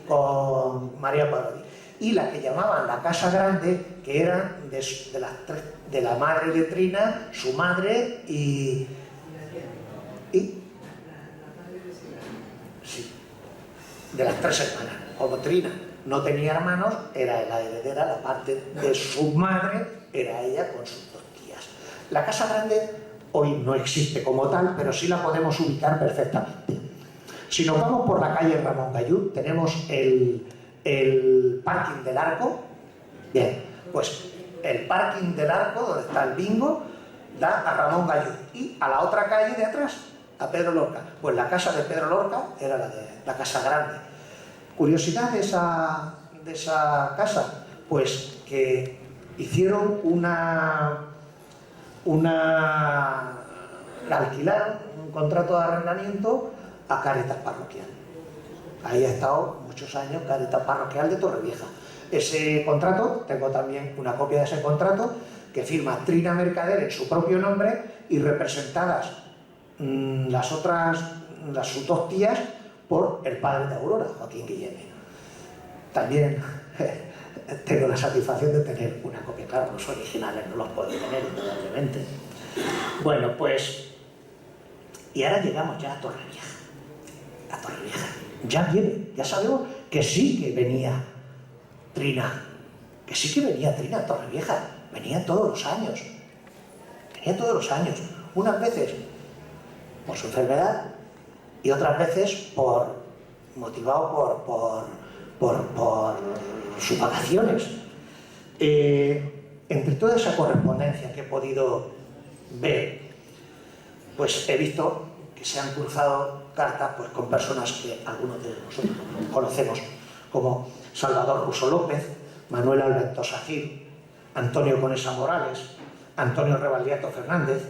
[SPEAKER 1] con María Parodi. Y la que llamaban la casa grande, que era de la madre de Trina, su madre y sí, de las 3 hermanas. Como Trina no tenía hermanos, era la heredera, la parte de su madre era ella con sus 2 tías. La casa grande hoy no existe como tal, pero sí la podemos ubicar perfectamente. Si nos vamos por la calle Ramón Gallur, tenemos el parking del Arco. Bien, pues el parking del Arco, donde está el bingo, da a Ramón Gallur, y a la otra calle de atrás, a Pedro Lorca. Pues la casa de Pedro Lorca era la casa grande. Curiosidad de esa casa, pues que hicieron la alquilaron, un contrato de arrendamiento a Cáritas Parroquial. Ahí ha estado muchos años Cáritas Parroquial de Torrevieja. Ese contrato, tengo también una copia de ese contrato, que firma Trina Mercader en su propio nombre y representadas sus 2 tías por el padre de Aurora, Joaquín Guilleme. También tengo la satisfacción de tener una copia, claro, los originales no los puedo tener, indudablemente. Bueno, pues, y ahora llegamos ya a Torrevieja. A Torrevieja. Ya viene, ya sabemos que sí que venía Trina, a Torrevieja, venía todos los años, unas veces por su enfermedad y otras veces motivado por sus vacaciones. Entre toda esa correspondencia que he podido ver, pues he visto que se han cruzado cartas pues, con personas que algunos de nosotros conocemos, como Salvador Russo López, Manuel Alventosa Gil, Antonio Conesa Morales, Antonio Revaldiato Fernández,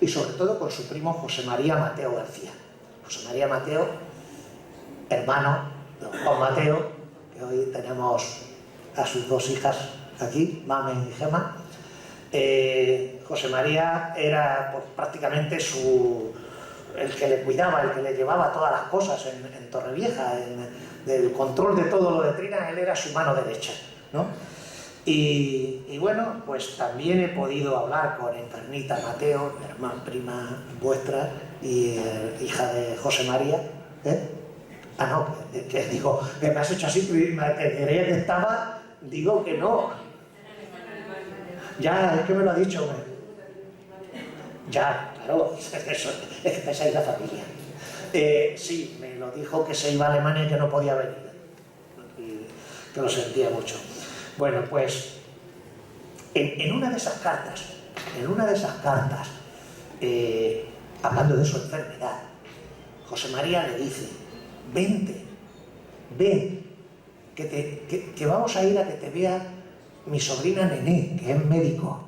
[SPEAKER 1] y sobre todo con su primo José María Mateo García. José María Mateo, hermano de Juan Mateo, que hoy tenemos a sus 2 hijas aquí, Mamen y Gema. José María era pues, prácticamente el que le cuidaba, el que le llevaba todas las cosas en Torrevieja, del control de todo lo de Trina, él era su mano derecha, ¿no? Y bueno, pues también he podido hablar con Encarnita Mateo, hermana prima vuestra y hija de José María, Ah, no, que digo, que me has hecho así, que creía que estaba, digo que no. Ya, es que me lo ha dicho. Ya, claro, eso, es que pensáis la familia. Sí, me lo dijo que se iba a Alemania y que no podía venir. Y que lo sentía mucho. Bueno, pues, en una de esas cartas, hablando de su enfermedad, José María le dice: ven, que vamos a ir a que te vea mi sobrina Nené, que es médico,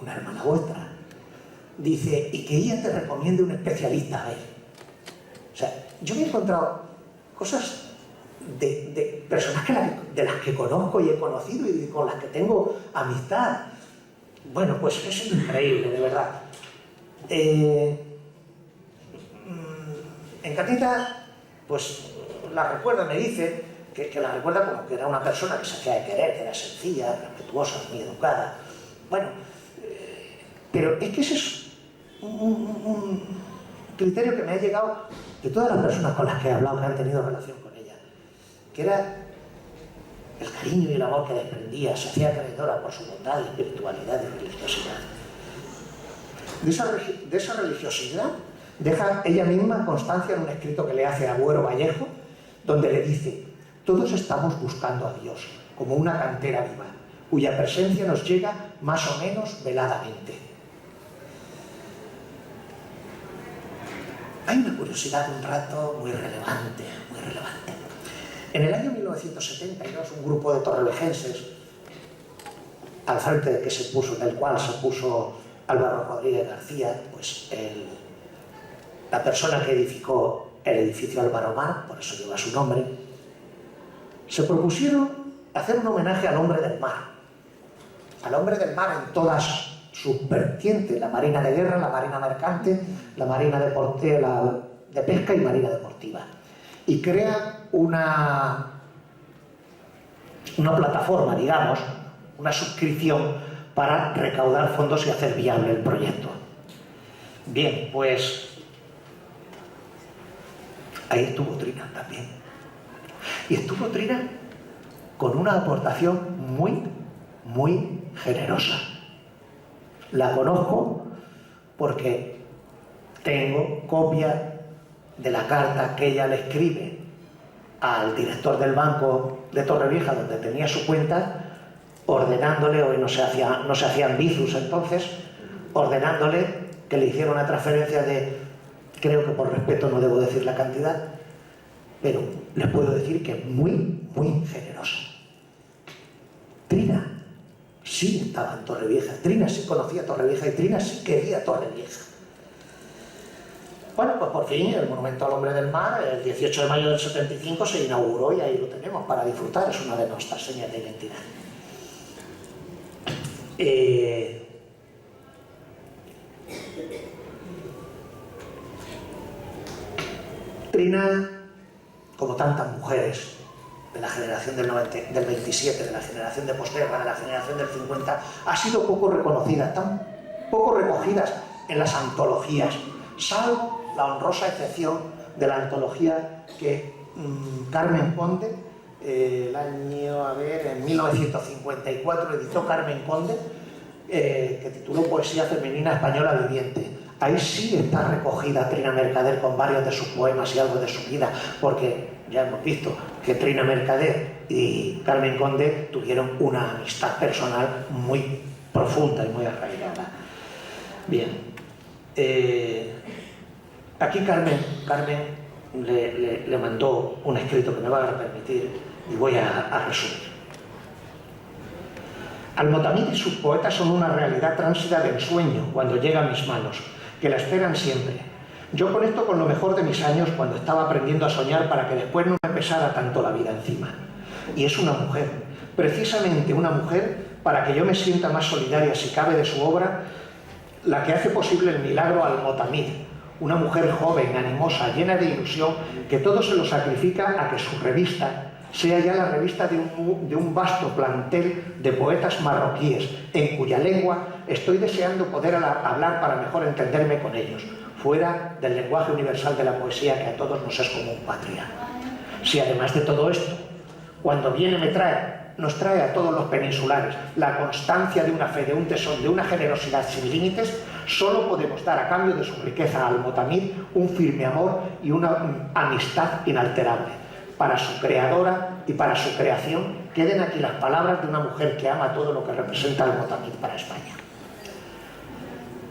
[SPEAKER 1] una hermana vuestra. Dice, y que ella te recomiende un especialista a ver. O sea, yo me he encontrado cosas de personas de las que conozco y he conocido y con las que tengo amistad. Bueno, pues es increíble, de verdad. Encarnita, pues la recuerda, me dice que la recuerda como que era una persona que se hacía de querer, que era sencilla, respetuosa, muy educada. Bueno, pero es que ese es un criterio que me ha llegado de todas las personas con las que he hablado, que han tenido relación con ella, que era el cariño y el amor que desprendía, se hacía acreedora por su bondad, espiritualidad y religiosidad. De esa religiosidad deja ella misma constancia en un escrito que le hace a Agüero Vallejo, donde le dice: todos estamos buscando a Dios como una cantera viva, cuya presencia nos llega más o menos veladamente. Hay una curiosidad un rato muy relevante, muy relevante. En el año 1972, un grupo de torrevejenses, al frente del cual se puso Álvaro Rodríguez García, pues la persona que edificó el edificio Álvaro Mar, por eso lleva su nombre, se propusieron hacer un homenaje al hombre del mar en todas sus vertientes, la marina de guerra, la marina mercante, la marina de pesca y marina deportiva. Y crea una plataforma, digamos, una suscripción para recaudar fondos y hacer viable el proyecto. Bien, pues ahí estuvo Trina también. Y estuvo Trina con una aportación muy, muy generosa. La conozco porque tengo copia de la carta que ella le escribe al director del banco de Torrevieja, donde tenía su cuenta, ordenándole, hoy no se hacían bizus entonces, ordenándole que le hiciera una transferencia de, creo que por respeto no debo decir la cantidad, pero les puedo decir que muy, muy generosa. Trina sí estaba en Torrevieja, Trina sí conocía Torrevieja y Trina sí quería Torrevieja. Bueno, pues por fin el Monumento al Hombre del Mar, el 18 de mayo del 75, se inauguró y ahí lo tenemos para disfrutar, es una de nuestras señas de identidad. Trina, como tantas mujeres de la generación del 27, de la generación de posguerra, de la generación del 50, ha sido poco reconocida, tan poco recogidas en las antologías, salvo la honrosa excepción de la antología que Carmen Conde, en 1954 editó Carmen Conde, que tituló Poesía femenina española viviente. Ahí sí está recogida Trina Mercader con varios de sus poemas y algo de su vida, porque ya hemos visto que Trina Mercader y Carmen Conde tuvieron una amistad personal muy profunda y muy arraigada. Bien, aquí Carmen le mandó un escrito que me va a permitir y voy a resumir. Almotamid y sus poetas son una realidad tránsida de ensueño cuando llega a mis manos, que la esperan siempre. Yo conecto con lo mejor de mis años cuando estaba aprendiendo a soñar para que después no me pesara tanto la vida encima. Y es una mujer, precisamente una mujer, para que yo me sienta más solidaria si cabe de su obra, la que hace posible el milagro Almotamid, una mujer joven, animosa, llena de ilusión, que todo se lo sacrifica a que su revista sea ya la revista de un vasto plantel de poetas marroquíes, en cuya lengua estoy deseando poder hablar para mejor entenderme con ellos, fuera del lenguaje universal de la poesía que a todos nos es común patria. Si además de todo esto, cuando viene nos trae a todos los peninsulares la constancia de una fe, de un tesón, de una generosidad sin límites, solo podemos dar a cambio de su riqueza a Almotamid un firme amor y una amistad inalterable. Para su creadora y para su creación, queden aquí las palabras de una mujer que ama todo lo que representa Almotamid para España.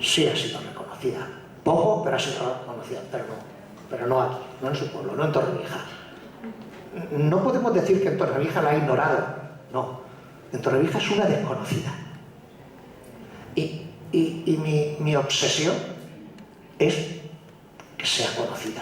[SPEAKER 1] Sí ha sido reconocida, poco, pero ha sido reconocida, pero no aquí, no en su pueblo, no en Torrevieja. No podemos decir que en Torrevieja la ha ignorado, no, en Torrevieja es una desconocida. Y mi obsesión es que sea conocida.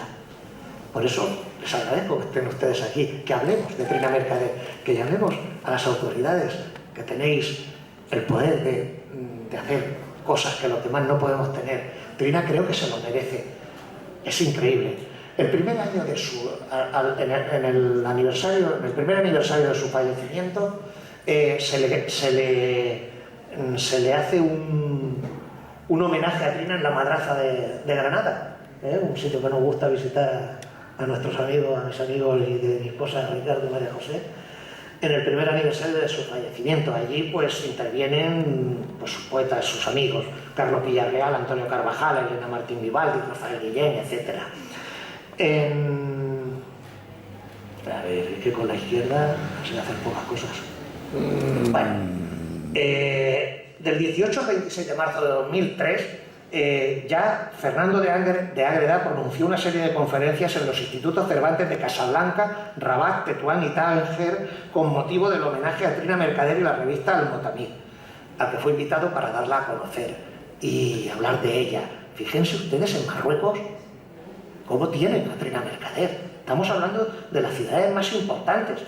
[SPEAKER 1] Por eso les agradezco que estén ustedes aquí, que hablemos de Trina Mercader, que llamemos a las autoridades, que tenéis el poder de hacer cosas que los demás no podemos tener. Trina creo que se lo merece, es increíble. El primer año de en el primer aniversario de su fallecimiento, se le hace un homenaje a Trina en la Madraza de Granada, un sitio que nos gusta visitar a nuestros amigos, a mis amigos y de mi esposa Ricardo y María José, en el primer aniversario de su fallecimiento. Allí pues intervienen pues, sus poetas, sus amigos, Carlos Villarreal, Antonio Carvajal, Elena Martín Vivaldi, Rafael Guillén, etc. A ver, es que con la izquierda se hacen pocas cosas. Bueno, Del 18 al 26 de marzo de 2003, ya Fernando de Ágreda pronunció una serie de conferencias en los institutos Cervantes de Casablanca, Rabat, Tetuán y Tánger con motivo del homenaje a Trina Mercader y la revista Al-Motamid, al que fue invitado para darla a conocer y hablar de ella. Fíjense ustedes en Marruecos cómo tienen a Trina Mercader. Estamos hablando de las ciudades más importantes,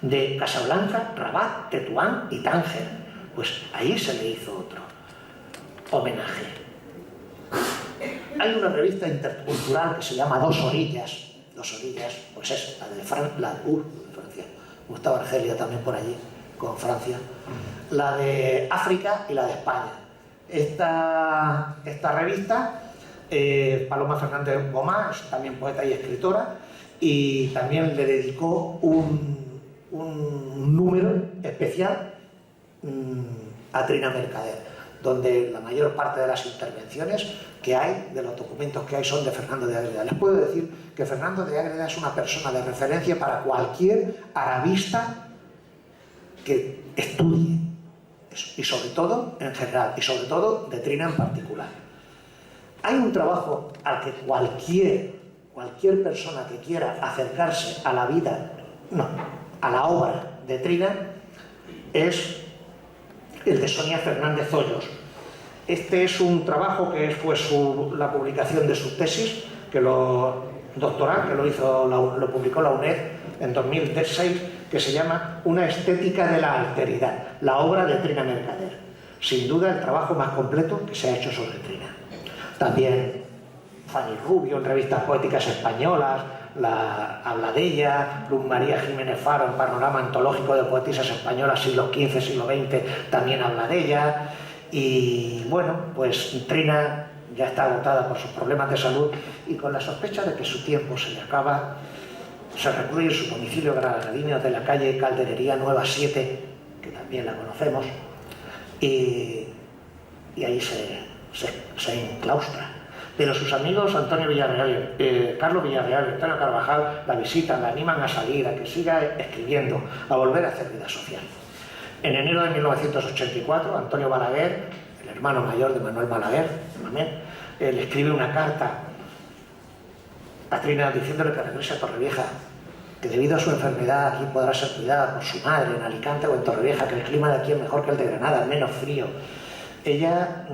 [SPEAKER 1] de Casablanca, Rabat, Tetuán y Tánger. Pues ahí se le hizo otro homenaje. Hay una revista intercultural que se llama Dos Orillas, pues es la de Francia, Gustavo Argelia también por allí, con Francia, la de África y la de España. Esta revista, Paloma Fernández Gomá, es también poeta y escritora, y también le dedicó un número especial a Trina Mercader, donde la mayor parte de las intervenciones que hay, de los documentos que hay, son de Fernando de Ágreda. Les puedo decir que Fernando de Ágreda es una persona de referencia para cualquier arabista que estudie, y sobre todo en general, y sobre todo de Trina en particular. Hay un trabajo al que cualquier persona que quiera acercarse a la vida, a la obra de Trina, es el de Sonia Fernández Hoyos. Este es un trabajo que fue la publicación de su tesis, doctoral, que lo publicó la UNED en 2006, que se llama Una estética de la alteridad, la obra de Trina Mercader. Sin duda el trabajo más completo que se ha hecho sobre Trina. También Fanny Rubio en revistas poéticas españolas habla de ella, Luz María Jiménez Faro en Panorama Antológico de Poetisas Españolas siglo XV, siglo XX también habla de ella. Y bueno, pues Trina ya está agotada por sus problemas de salud y con la sospecha de que su tiempo se le acaba, se recluye en su domicilio granadino de la calle Calderería Nueva 7, que también la conocemos, y ahí se enclaustra. Pero sus amigos Antonio Villarreal, Carlos Villarreal y Antonio Carvajal la visitan, la animan a salir, a que siga escribiendo, a volver a hacer vida social. En enero de 1984, Antonio Balaguer, el hermano mayor de Manuel Balaguer, le escribe una carta a Trina diciéndole que regrese a Torrevieja, que debido a su enfermedad aquí podrá ser cuidada por su madre en Alicante o en Torrevieja, que el clima de aquí es mejor que el de Granada, menos frío. Ella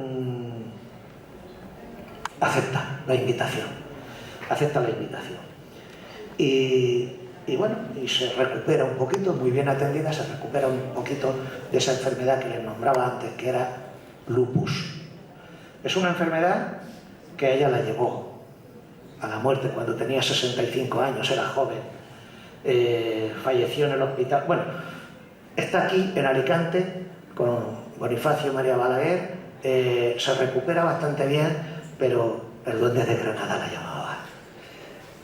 [SPEAKER 1] acepta la invitación. Y bueno, y se recupera un poquito, muy bien atendida, se recupera un poquito de esa enfermedad que les nombraba antes, que era lupus. Es una enfermedad que a ella la llevó a la muerte cuando tenía 65 años, era joven. Falleció en el hospital. Bueno, está aquí en Alicante con Bonifacio María Balaguer, se recupera bastante bien, pero el duende de Granada la llamaba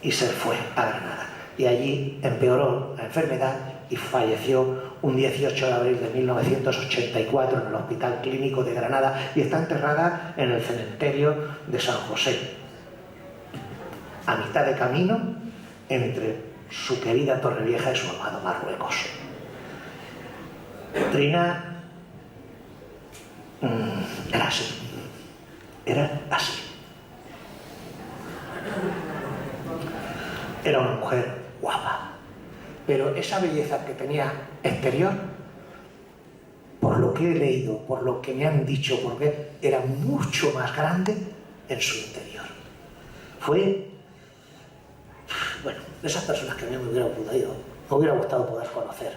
[SPEAKER 1] y se fue a Granada. Y allí empeoró la enfermedad y falleció un 18 de abril de 1984 en el Hospital Clínico de Granada y está enterrada en el cementerio de San José, a mitad de camino entre su querida Torrevieja y su amado Marruecos. Trina era así. Era una mujer guapa, pero esa belleza que tenía exterior, por lo que he leído, por lo que me han dicho, porque era mucho más grande en su interior. Fue, bueno, de esas personas que a mí me hubiera gustado poder conocer.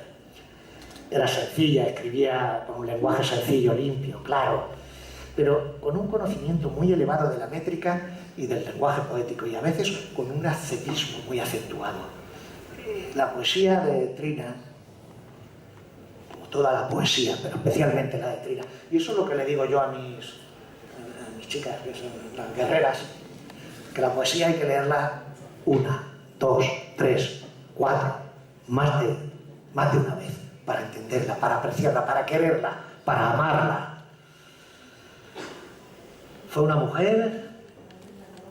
[SPEAKER 1] Era sencilla, escribía con un lenguaje sencillo, limpio, claro, pero con un conocimiento muy elevado de la métrica y del lenguaje poético, y a veces con un ascetismo muy acentuado. La poesía de Trina, como toda la poesía, pero especialmente la de Trina, y eso es lo que le digo yo a mis chicas, que son las guerreras, que la poesía hay que leerla 1, 2, 3, 4, más de una vez, para entenderla, para apreciarla, para quererla, para amarla. Fue una mujer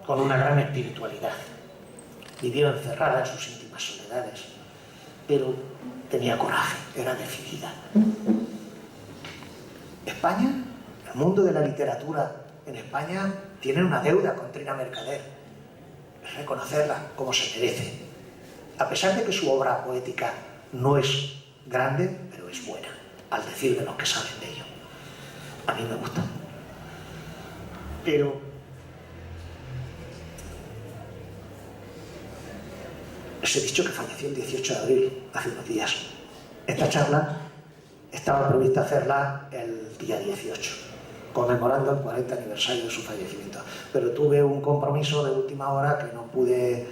[SPEAKER 1] con una gran espiritualidad. Vivió encerrada en sus íntimas soledades, pero tenía coraje, era decidida. España, el mundo de la literatura en España, tiene una deuda con Trina Mercader. Es reconocerla como se merece. A pesar de que su obra poética no es grande, pero es buena, al decir de los que saben de ello. A mí me gusta. Pero os he dicho que falleció el 18 de abril, hace unos días. Esta charla estaba prevista hacerla el día 18, conmemorando el 40 aniversario de su fallecimiento. Pero tuve un compromiso de última hora que no pude,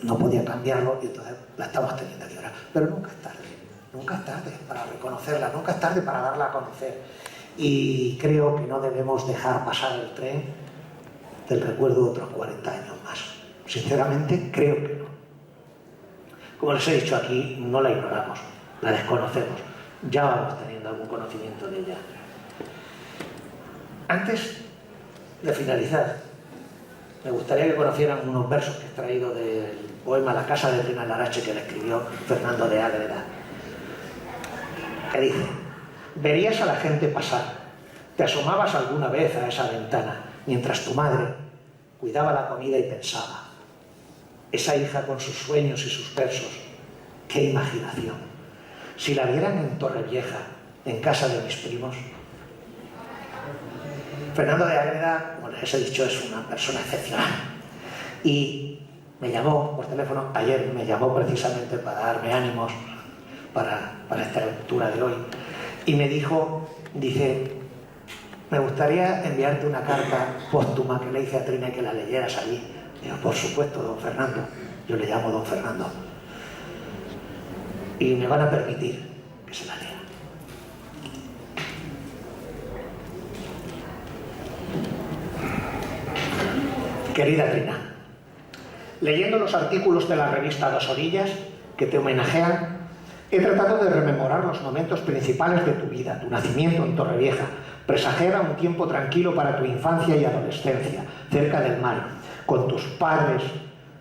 [SPEAKER 1] no podía cambiarlo, y entonces la estamos teniendo aquí ahora. Pero nunca es tarde para reconocerla, nunca es tarde para darla a conocer. Y creo que no debemos dejar pasar el tren del recuerdo de otros 40 años más. Sinceramente, creo que no. Como les he dicho aquí, no la ignoramos, la desconocemos. Ya vamos teniendo algún conocimiento de ella. Antes de finalizar, me gustaría que conocieran unos versos que he extraído del poema La casa de Trina Larache, que le escribió Fernando de Ágreda, que dice: verías a la gente pasar, te asomabas alguna vez a esa ventana, mientras tu madre cuidaba la comida y pensaba: esa hija con sus sueños y sus versos, qué imaginación. Si la vieran en Torrevieja, en casa de mis primos. Fernando de Ágreda, como les he dicho, es una persona excepcional. Y me llamó por teléfono, ayer me llamó precisamente para darme ánimos para esta lectura de hoy. Y me dijo, dice: me gustaría enviarte una carta póstuma que le hice a Trina y que la leyeras allí. Digo: por supuesto, don Fernando. Yo le llamo don Fernando. Y me van a permitir que se la lea. Querida Trina, leyendo los artículos de la revista Dos Orillas que te homenajean, he tratado de rememorar los momentos principales de tu vida, tu nacimiento en Torrevieja, presagiar un tiempo tranquilo para tu infancia y adolescencia, cerca del mar, con tus padres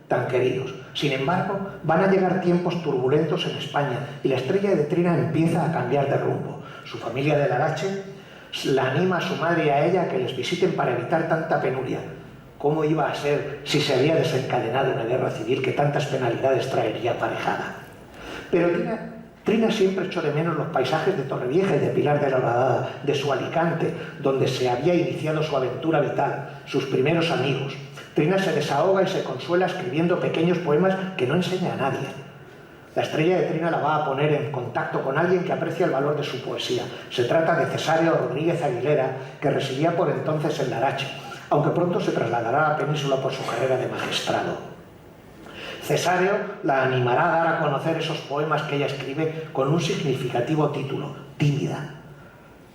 [SPEAKER 1] tan queridos. Sin embargo, van a llegar tiempos turbulentos en España y la estrella de Trina empieza a cambiar de rumbo. Su familia de Larache la anima a su madre y a ella a que les visiten para evitar tanta penuria. ¿Cómo iba a ser si se había desencadenado una guerra civil que tantas penalidades traería aparejada? Pero Trina siempre echó de menos los paisajes de Torrevieja y de Pilar de la Horadada, de su Alicante, donde se había iniciado su aventura vital, sus primeros amigos. Trina se desahoga y se consuela escribiendo pequeños poemas que no enseña a nadie. La estrella de Trina la va a poner en contacto con alguien que aprecia el valor de su poesía. Se trata de Cesáreo Rodríguez Aguilera, que residía por entonces en Larache, aunque pronto se trasladará a la península por su carrera de magistrado. Cesáreo la animará a dar a conocer esos poemas que ella escribe con un significativo título: Tímida.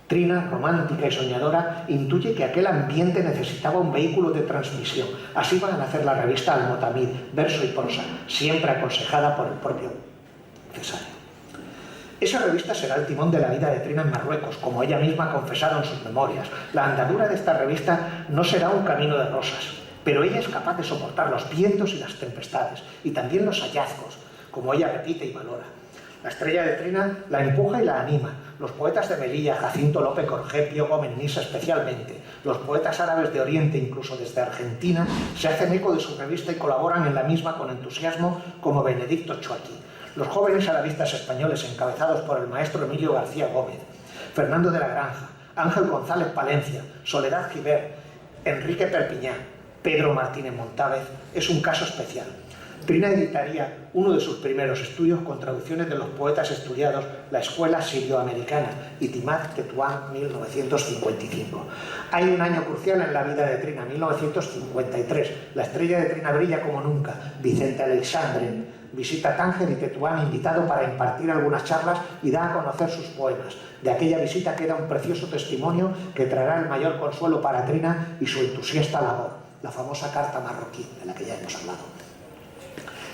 [SPEAKER 1] Trina, romántica y soñadora, intuye que aquel ambiente necesitaba un vehículo de transmisión. Así va a nacer la revista Almotamid, verso y prosa, siempre aconsejada por el propio Cesáreo. Esa revista será el timón de la vida de Trina en Marruecos, como ella misma ha confesado en sus memorias. La andadura de esta revista no será un camino de rosas, pero ella es capaz de soportar los vientos y las tempestades, y también los hallazgos, como ella repite y valora. La estrella de Trina la empuja y la anima. Los poetas de Melilla, Jacinto López Corgé, Pío Gómez Nisa especialmente, los poetas árabes de Oriente, incluso desde Argentina, se hacen eco de su revista y colaboran en la misma con entusiasmo, como Benedicto Chuaqui. Los jóvenes arabistas españoles, encabezados por el maestro Emilio García Gómez, Fernando de la Granja, Ángel González Palencia, Soledad Gibert, Enrique Perpiñán, Pedro Martínez Montávez, es un caso especial. Trina editaría uno de sus primeros estudios con traducciones de los poetas estudiados La Escuela Sirio-Americana y Timat Tetuán, 1955. Hay un año crucial en la vida de Trina, 1953. La estrella de Trina brilla como nunca. Vicente Aleixandre visita Tánger y Tetuán, invitado para impartir algunas charlas, y da a conocer sus poemas. De aquella visita queda un precioso testimonio que traerá el mayor consuelo para Trina y su entusiasta labor, la famosa carta marroquí, de la que ya hemos hablado,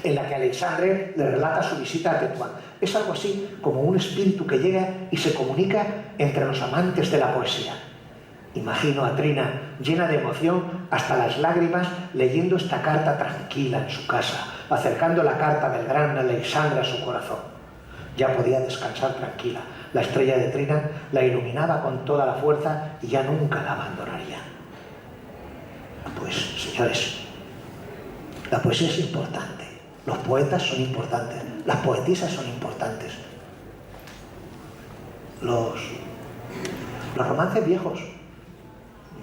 [SPEAKER 1] en la que Aleixandre le relata su visita a Tetuán. Es algo así como un espíritu que llega y se comunica entre los amantes de la poesía. Imagino a Trina llena de emoción hasta las lágrimas leyendo esta carta tranquila en su casa, acercando la carta del gran Aleixandre a su corazón. Ya podía descansar tranquila. La estrella de Trina la iluminaba con toda la fuerza y ya nunca la abandonaría. Pues, señores, la poesía es importante. Los poetas son importantes. Las poetisas son importantes. Los romances viejos,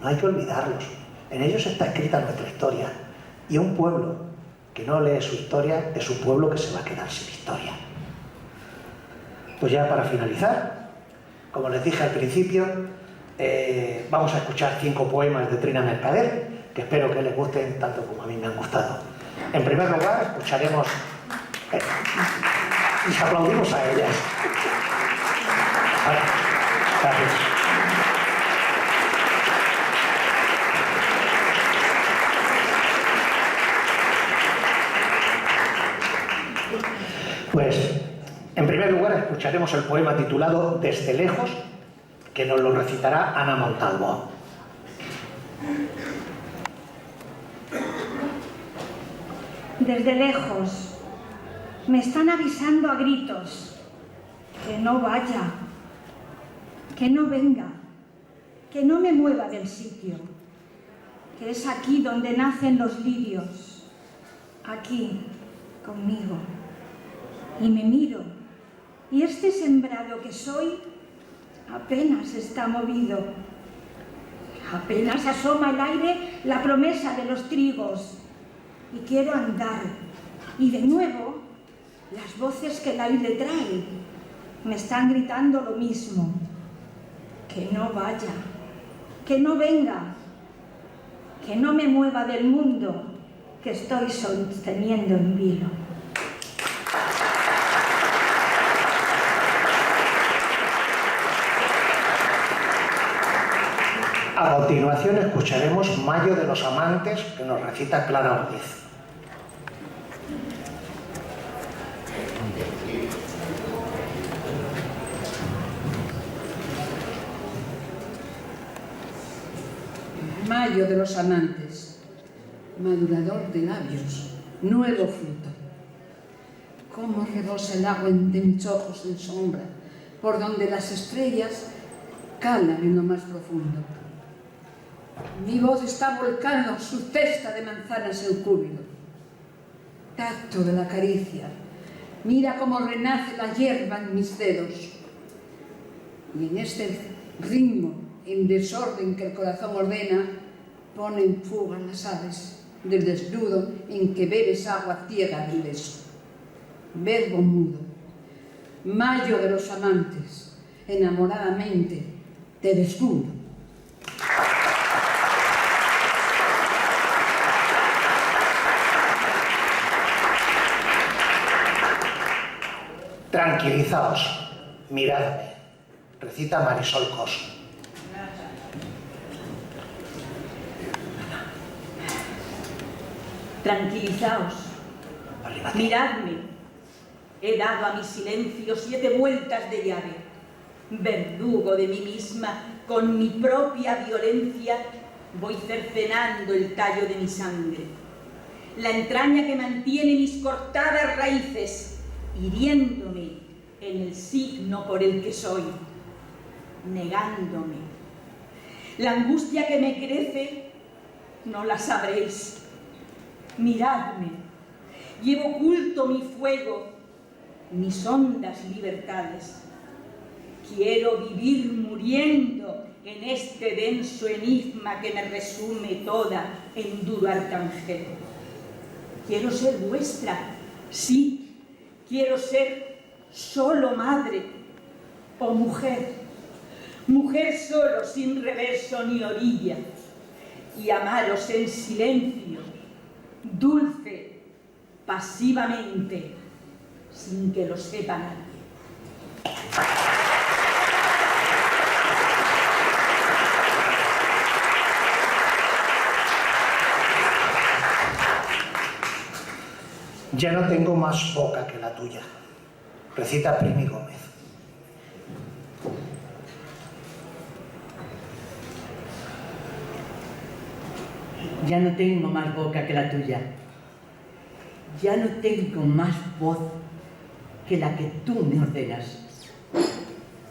[SPEAKER 1] no hay que olvidarlos. En ellos está escrita nuestra historia. Y un pueblo que no lee su historia es un pueblo que se va a quedar sin historia. Pues ya para finalizar, como les dije al principio, vamos a escuchar 5 poemas de Trina Mercader, que espero que les gusten tanto como a mí me han gustado. En primer lugar, escucharemos y aplaudimos a ellas. Vale, gracias. Pues, en primer lugar, escucharemos el poema titulado Desde lejos, que nos lo recitará Ana Montalvo.
[SPEAKER 2] Desde lejos me están avisando a gritos que no vaya, que no venga, que no me mueva del sitio, que es aquí donde nacen los lirios, aquí conmigo. Y me miro, y este sembrado que soy apenas está movido. Apenas asoma al aire la promesa de los trigos. Y quiero andar, y de nuevo las voces que el aire trae me están gritando lo mismo: que no vaya, que no venga, que no me mueva del mundo que estoy sosteniendo en vilo.
[SPEAKER 1] A continuación escucharemos Mayo de los Amantes, que nos recita Clara Ortiz.
[SPEAKER 3] Mayo de los amantes, madurador de labios, nuevo fruto. Cómo rebosa el agua de mis ojos en sombra, por donde las estrellas calan en lo más profundo. Mi voz está volcando su cesta de manzanas en júbilo. Tacto de la caricia, mira cómo renace la hierba en mis dedos. Y en este ritmo, en desorden que el corazón ordena, pone en fuga las aves del desnudo en que bebes agua ciega del beso. Verbo mudo, mayo de los amantes, enamoradamente te descubro.
[SPEAKER 1] Tranquilizaos, miradme, recita Marisol Coso.
[SPEAKER 4] Tranquilizaos, miradme, he dado a mi silencio 7 vueltas de llave, verdugo de mí misma, con mi propia violencia voy cercenando el tallo de mi sangre, la entraña que mantiene mis cortadas raíces, hiriéndome en el signo por el que soy, negándome. La angustia que me crece no la sabréis. Miradme, llevo oculto mi fuego, mis hondas libertades. Quiero vivir muriendo en este denso enigma que me resume toda en duro arcángel. Quiero ser vuestra, sí. Quiero ser solo madre o mujer, mujer solo sin reverso ni orilla, y amaros en silencio, dulce, pasivamente, sin que lo sepa nadie.
[SPEAKER 1] Ya no tengo más boca que la tuya, recita Primi Gómez.
[SPEAKER 5] Ya no tengo más boca que la tuya. Ya no tengo más voz que la que tú me ordenas.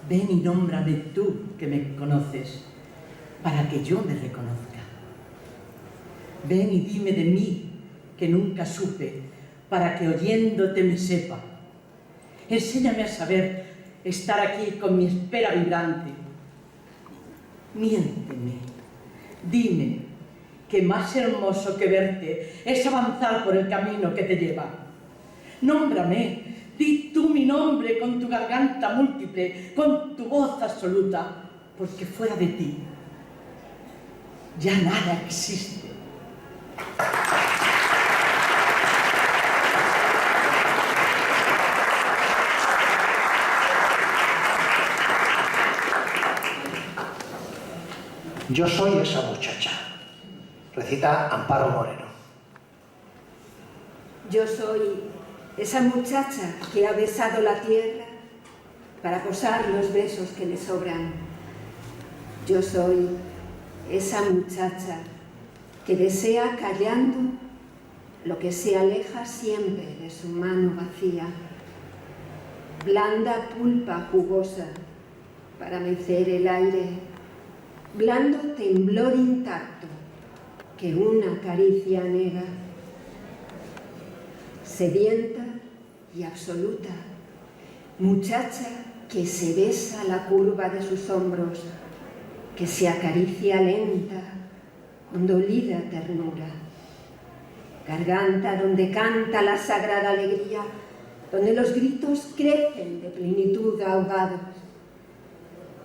[SPEAKER 5] Ven y nómbrame tú, que me conoces, para que yo me reconozca. Ven y dime de mí, que nunca supe, para que oyéndote me sepa. Enséñame a saber estar aquí con mi espera vibrante. Miénteme, dime que más hermoso que verte es avanzar por el camino que te lleva. Nómbrame, di tú mi nombre con tu garganta múltiple, con tu voz absoluta, porque fuera de ti ya nada existe.
[SPEAKER 1] Yo soy esa muchacha, recita Amparo Moreno.
[SPEAKER 6] Yo soy esa muchacha que ha besado la tierra para posar los besos que le sobran. Yo soy esa muchacha que desea callando lo que se aleja siempre de su mano vacía. Blanda pulpa jugosa para mecer el aire, blando temblor intacto que una caricia anega. Sedienta y absoluta, muchacha que se besa la curva de sus hombros, que se acaricia lenta con dolida ternura. Garganta donde canta la sagrada alegría, donde los gritos crecen de plenitud ahogados.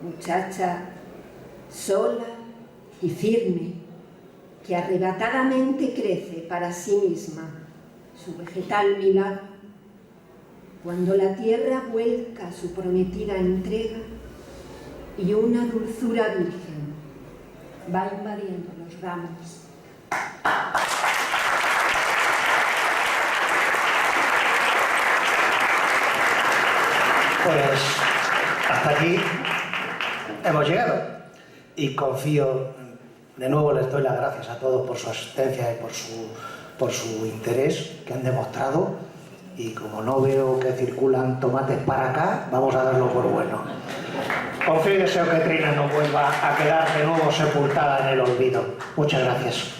[SPEAKER 6] Muchacha sola y firme, que arrebatadamente crece para sí misma su vegetal milagro, cuando la tierra vuelca su prometida entrega y una dulzura virgen va invadiendo los ramos.
[SPEAKER 1] Pues hasta aquí hemos llegado y confío, de nuevo les doy las gracias a todos por su asistencia y por su interés que han demostrado, y como no veo que circulan tomates para acá, vamos a darlo por bueno. Confío y deseo que Trina no vuelva a quedar de nuevo sepultada en el olvido. Muchas gracias.